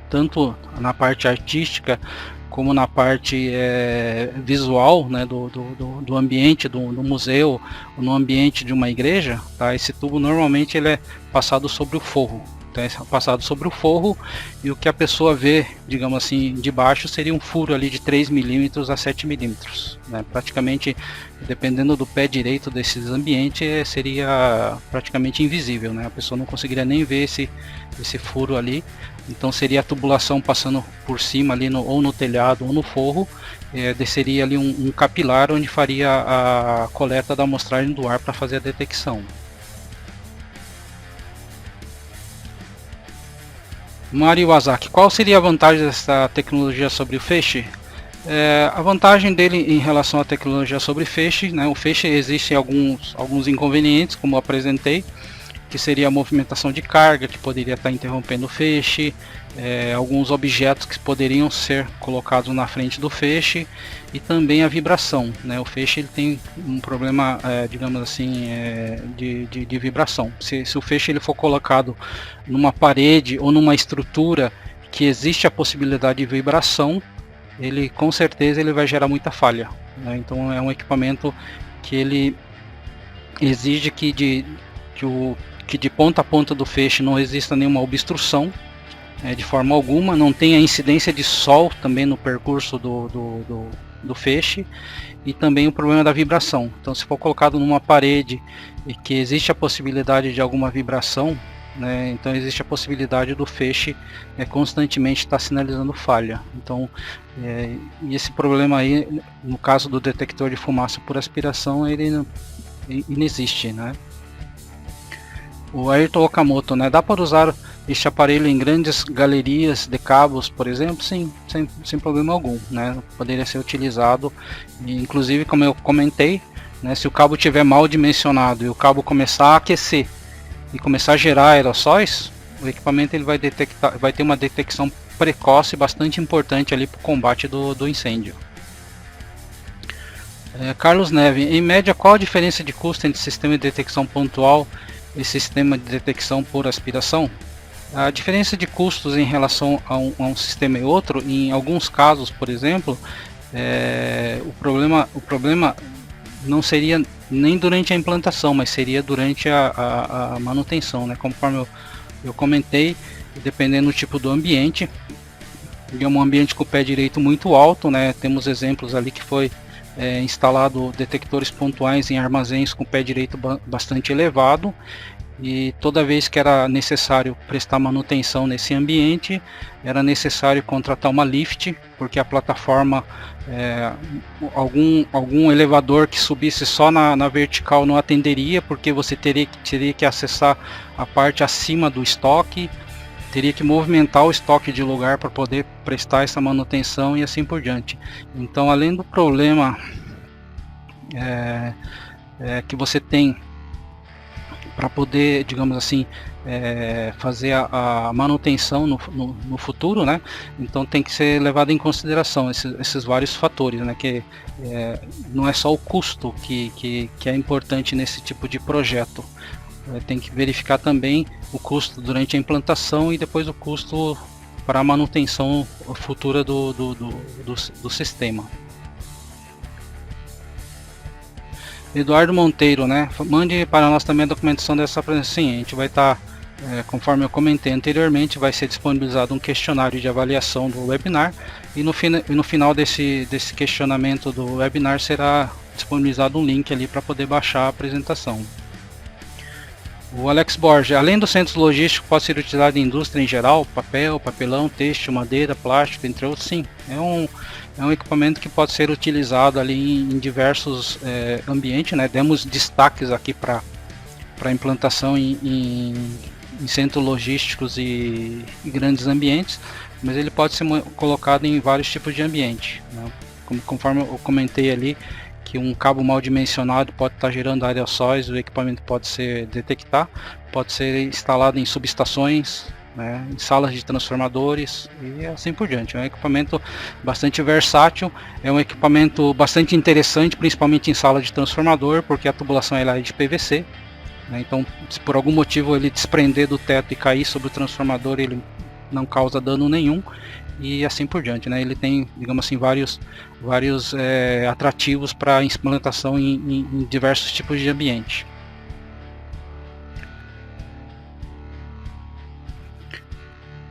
tanto na parte artística como na parte visual, né, do ambiente do museu, no ambiente de uma igreja. Tá? Esse tubo normalmente ele é passado sobre o forro. Então, é passado sobre o forro, e o que a pessoa vê, digamos assim, de baixo seria um furo ali de 3 milímetros a 7 milímetros. Né? Praticamente, dependendo do pé direito desses ambientes, seria praticamente invisível. Né? A pessoa não conseguiria nem ver esse furo ali. Então seria a tubulação passando por cima ali ou no telhado ou no forro, desceria ali um capilar onde faria a coleta da amostragem do ar para fazer a detecção. Mário Iwasaki, qual seria a vantagem dessa tecnologia sobre o feixe? A vantagem dele em relação à tecnologia sobre feixe, né, o feixe existem alguns inconvenientes, como eu apresentei, que seria a movimentação de carga, que poderia estar interrompendo o feixe, alguns objetos que poderiam ser colocados na frente do feixe, e também a vibração, né? O feixe ele tem um problema, digamos assim, de vibração. Se o feixe ele for colocado numa parede ou numa estrutura que existe a possibilidade de vibração, ele com certeza ele vai gerar muita falha, né? Então é um equipamento que ele exige que de ponta a ponta do feixe não exista nenhuma obstrução, de forma alguma, não tenha incidência de sol também no percurso do feixe, e também o problema da vibração. Então se for colocado numa parede e que existe a possibilidade de alguma vibração, né, então existe a possibilidade do feixe constantemente estar sinalizando falha. Então e esse problema aí, no caso do detector de fumaça por aspiração, ele não existe, né? O Ayrton Okamoto, né? Dá para usar este aparelho em grandes galerias de cabos, por exemplo? Sim, sem problema algum, né? Poderia ser utilizado, inclusive como eu comentei, né? Se o cabo estiver mal dimensionado e o cabo começar a aquecer e começar a gerar aerossóis, o equipamento ele vai ter uma detecção precoce bastante importante ali para o combate do incêndio. Carlos Neve, em média, qual a diferença de custo entre sistema de detecção pontual e sistema de detecção por aspiração? A diferença de custos em relação a um sistema e outro, em alguns casos, por exemplo, o problema não seria nem durante a implantação, mas seria durante a manutenção, né? Conforme eu comentei, dependendo do tipo do ambiente, é um ambiente com o pé direito muito alto, né? Temos exemplos ali que foi instalado detectores pontuais em armazéns com o pé direito bastante elevado, e toda vez que era necessário prestar manutenção nesse ambiente, era necessário contratar uma lift, porque a plataforma, algum elevador que subisse só na vertical não atenderia, porque você teria que acessar a parte acima do estoque, teria que movimentar o estoque de lugar para poder prestar essa manutenção e assim por diante. Então, além do problema que você tem para poder, digamos assim, fazer a manutenção no futuro, né? Então tem que ser levado em consideração esses vários fatores, né? Que não é só o custo que é importante nesse tipo de projeto. Tem que verificar também o custo durante a implantação e depois o custo para a manutenção futura do sistema. Eduardo Monteiro, né? Mande para nós também a documentação dessa apresentação. Sim, a gente vai estar, conforme eu comentei anteriormente, vai ser disponibilizado um questionário de avaliação do webinar, e no final desse questionamento do webinar será disponibilizado um link ali para poder baixar a apresentação. O Alex Borges, além dos centros logísticos, pode ser utilizado em indústria em geral, papel, papelão, têxtil, madeira, plástico, entre outros. Sim, é um equipamento que pode ser utilizado ali em diversos ambientes, né? Demos destaques aqui para implantação em centros logísticos e grandes ambientes, mas ele pode ser colocado em vários tipos de ambiente, né? Conforme eu comentei ali, que um cabo mal dimensionado pode estar gerando aerossóis, o equipamento pode ser instalado em subestações, né, em salas de transformadores e assim por diante. É um equipamento bastante versátil, é um equipamento bastante interessante, principalmente em sala de transformador, porque a tubulação é de PVC, né, então se por algum motivo ele desprender do teto e cair sobre o transformador, ele não causa dano nenhum. E assim por diante, né? Ele tem, digamos assim, vários atrativos para implantação em diversos tipos de ambiente.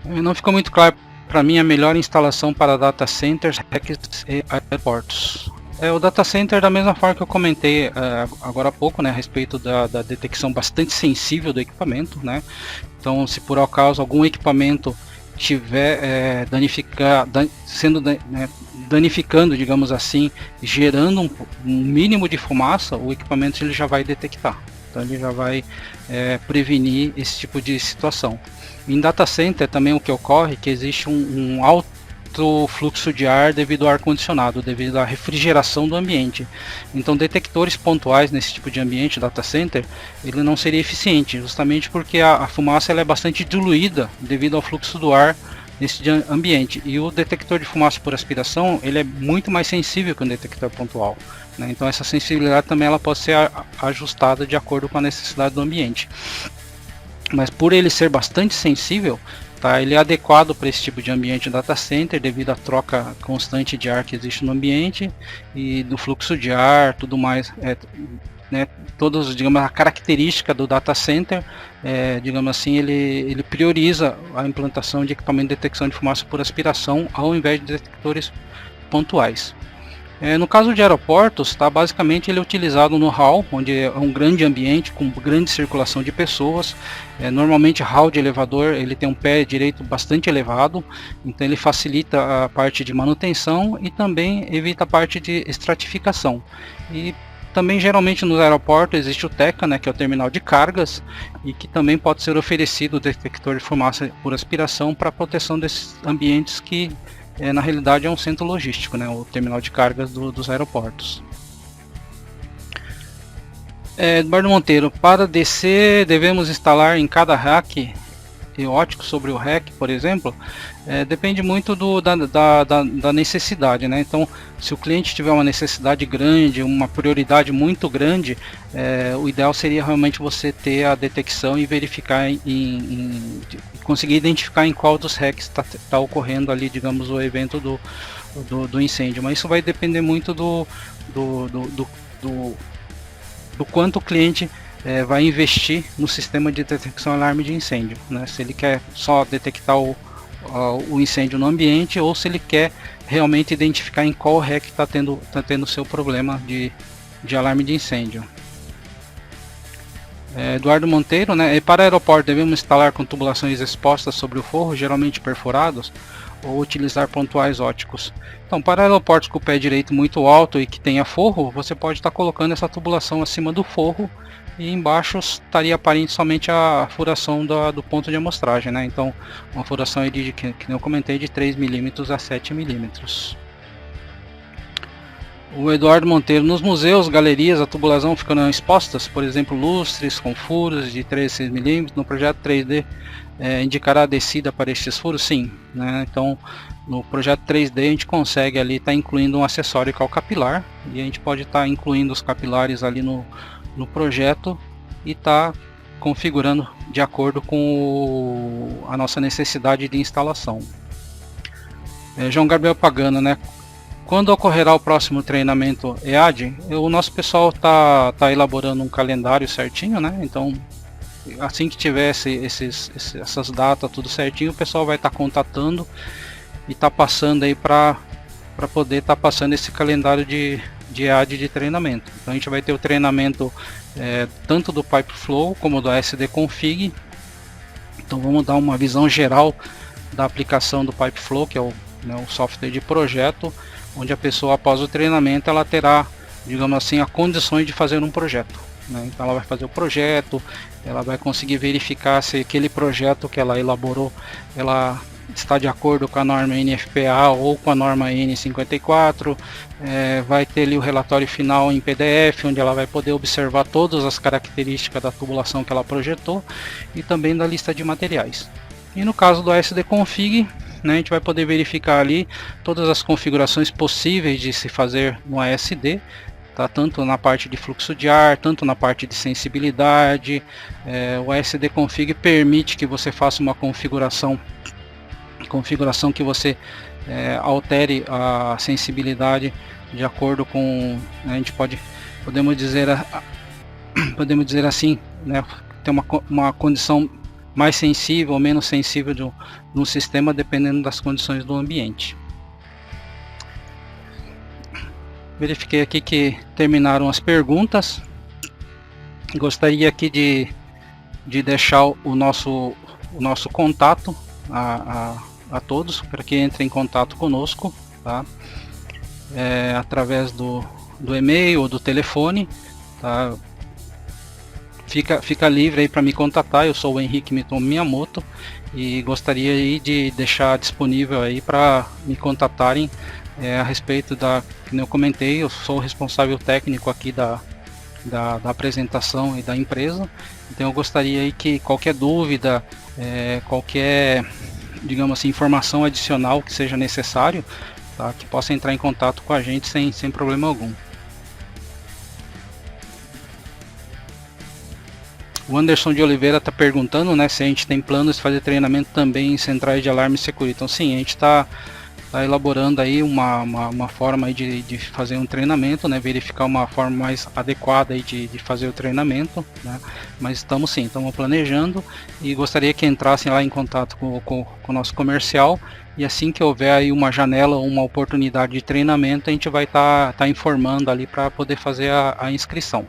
Não ficou muito claro para mim a melhor instalação para data centers, racks e aeroportos. O data center, da mesma forma que eu comentei agora há pouco, né, a respeito da detecção bastante sensível do equipamento, né? Então, se por acaso algum equipamento tiver danificando, digamos assim, gerando um mínimo de fumaça, o equipamento ele já vai detectar. Então ele já vai prevenir esse tipo de situação. Em data center também o que ocorre é que existe muito fluxo de ar devido ao ar-condicionado, devido à refrigeração do ambiente. Então detectores pontuais nesse tipo de ambiente, data center, ele não seria eficiente, justamente porque a fumaça ela é bastante diluída devido ao fluxo do ar nesse ambiente. E o detector de fumaça por aspiração, ele é muito mais sensível que um detector pontual, né? Então essa sensibilidade também ela pode ser ajustada de acordo com a necessidade do ambiente. Mas por ele ser bastante sensível, tá, ele é adequado para esse tipo de ambiente data center devido à troca constante de ar que existe no ambiente e do fluxo de ar, tudo mais, né, todos, digamos, a característica do data center, digamos assim, ele prioriza a implantação de equipamento de detecção de fumaça por aspiração ao invés de detectores pontuais. No caso de aeroportos, tá, basicamente ele é utilizado no hall, onde é um grande ambiente com grande circulação de pessoas. Normalmente hall de elevador ele tem um pé direito bastante elevado, então ele facilita a parte de manutenção e também evita a parte de estratificação. E também geralmente nos aeroportos existe o TECA, né, que é o terminal de cargas, e que também pode ser oferecido o detector de fumaça por aspiração para proteção desses ambientes que na realidade é um centro logístico, né, o terminal de cargas dos aeroportos. Eduardo Monteiro, para DC devemos instalar em cada rack ótico sobre o rack, por exemplo? Depende muito da necessidade, né? Então, se o cliente tiver uma necessidade grande, uma prioridade muito grande, o ideal seria realmente você ter a detecção e verificar conseguir identificar em qual dos racks está ocorrendo ali, digamos, o evento do incêndio. Mas isso vai depender muito do quanto o cliente vai investir no sistema de detecção e alarme de incêndio, né? Se ele quer só detectar o incêndio no ambiente ou se ele quer realmente identificar em qual REC está tendo o seu problema de alarme de incêndio. Eduardo Monteiro, né? E para aeroporto devemos instalar com tubulações expostas sobre o forro, geralmente perfurados, ou utilizar pontuais óticos. Então, para aeroportos com o pé direito muito alto e que tenha forro, você pode estar colocando essa tubulação acima do forro e embaixo estaria aparente somente a furação do ponto de amostragem, né? Então, uma furação que eu comentei de 3 mm a 7 mm. O Eduardo Monteiro, nos museus, galerias, a tubulação ficando expostas, por exemplo, lustres com furos de 3 a 6 mm, no projeto 3D indicará a descida para estes furos? Sim, né? Então, no projeto 3D a gente consegue ali estar incluindo um acessório que é o capilar, e a gente pode estar incluindo os capilares ali no projeto e está configurando de acordo com a nossa necessidade de instalação. João Gabriel Pagano, né? Quando ocorrerá o próximo treinamento EAD? O nosso pessoal tá elaborando um calendário certinho, né? Então, assim que tiver essas datas tudo certinho, o pessoal vai estar contatando e está passando aí para poder estar passando esse calendário de EAD de treinamento. Então a gente vai ter o treinamento tanto do Pipeflow como do SD Config. Então vamos dar uma visão geral da aplicação do Pipeflow, que é o software de projeto, onde a pessoa após o treinamento ela terá, digamos assim, as condições de fazer um projeto, né? Então ela vai fazer o projeto, ela vai conseguir verificar se aquele projeto que ela elaborou ela está de acordo com a norma NFPA ou com a norma N54, vai ter ali o relatório final em PDF, onde ela vai poder observar todas as características da tubulação que ela projetou e também da lista de materiais. E no caso do SD Config, né, a gente vai poder verificar ali todas as configurações possíveis de se fazer no ASD, tá? Tanto na parte de fluxo de ar, tanto na parte de sensibilidade. O ASD Config permite que você faça uma configuração que você altere a sensibilidade de acordo com, né, a gente podemos dizer assim, né, ter uma condição mais sensível ou menos sensível no sistema, dependendo das condições do ambiente. Verifiquei aqui que terminaram as perguntas. Gostaria aqui de deixar o nosso contato a todos, para que entrem em contato conosco, tá? Através do e-mail ou do telefone, tá? fica livre aí para me contatar. Eu sou o Henrique Mitomo Miyamoto e gostaria aí de deixar disponível aí para me contatarem a respeito como eu comentei, eu sou o responsável técnico aqui da apresentação e da empresa. Então eu gostaria aí que qualquer dúvida, qualquer, digamos assim, informação adicional que seja necessário, tá, que possa entrar em contato com a gente sem problema algum. O Anderson de Oliveira está perguntando, né, se a gente tem planos de fazer treinamento também em centrais de alarme e security. Então sim, a gente está elaborando aí uma forma aí de fazer um treinamento, né, verificar uma forma mais adequada aí de fazer o treinamento, né, mas estamos planejando e gostaria que entrassem lá em contato com o nosso comercial, e assim que houver aí uma janela, uma oportunidade de treinamento, a gente vai estar informando ali para poder fazer a inscrição.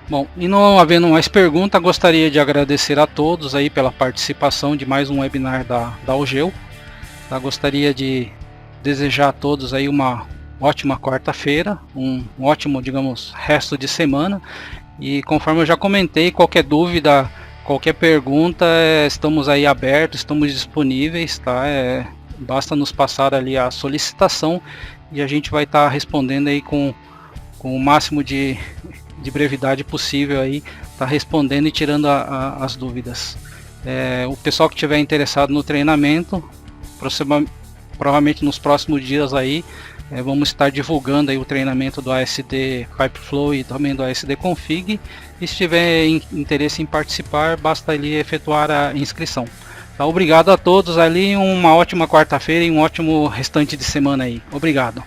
Bom, e não havendo mais pergunta, gostaria de agradecer a todos aí pela participação de mais um webinar da UGEU. Tá? Gostaria de desejar a todos aí uma ótima quarta-feira, um ótimo, digamos, resto de semana. E conforme eu já comentei, qualquer dúvida, qualquer pergunta, estamos aí abertos, estamos disponíveis, tá? Basta nos passar ali a solicitação e a gente vai estar respondendo aí com o máximo de brevidade possível aí, tá respondendo e tirando as dúvidas. O pessoal que estiver interessado no treinamento, provavelmente nos próximos dias aí, vamos estar divulgando aí o treinamento do ASD Pipeflow e também do ASD Config. E se tiver interesse em participar, basta ali efetuar a inscrição. Tá, obrigado a todos ali, uma ótima quarta-feira e um ótimo restante de semana aí. Obrigado.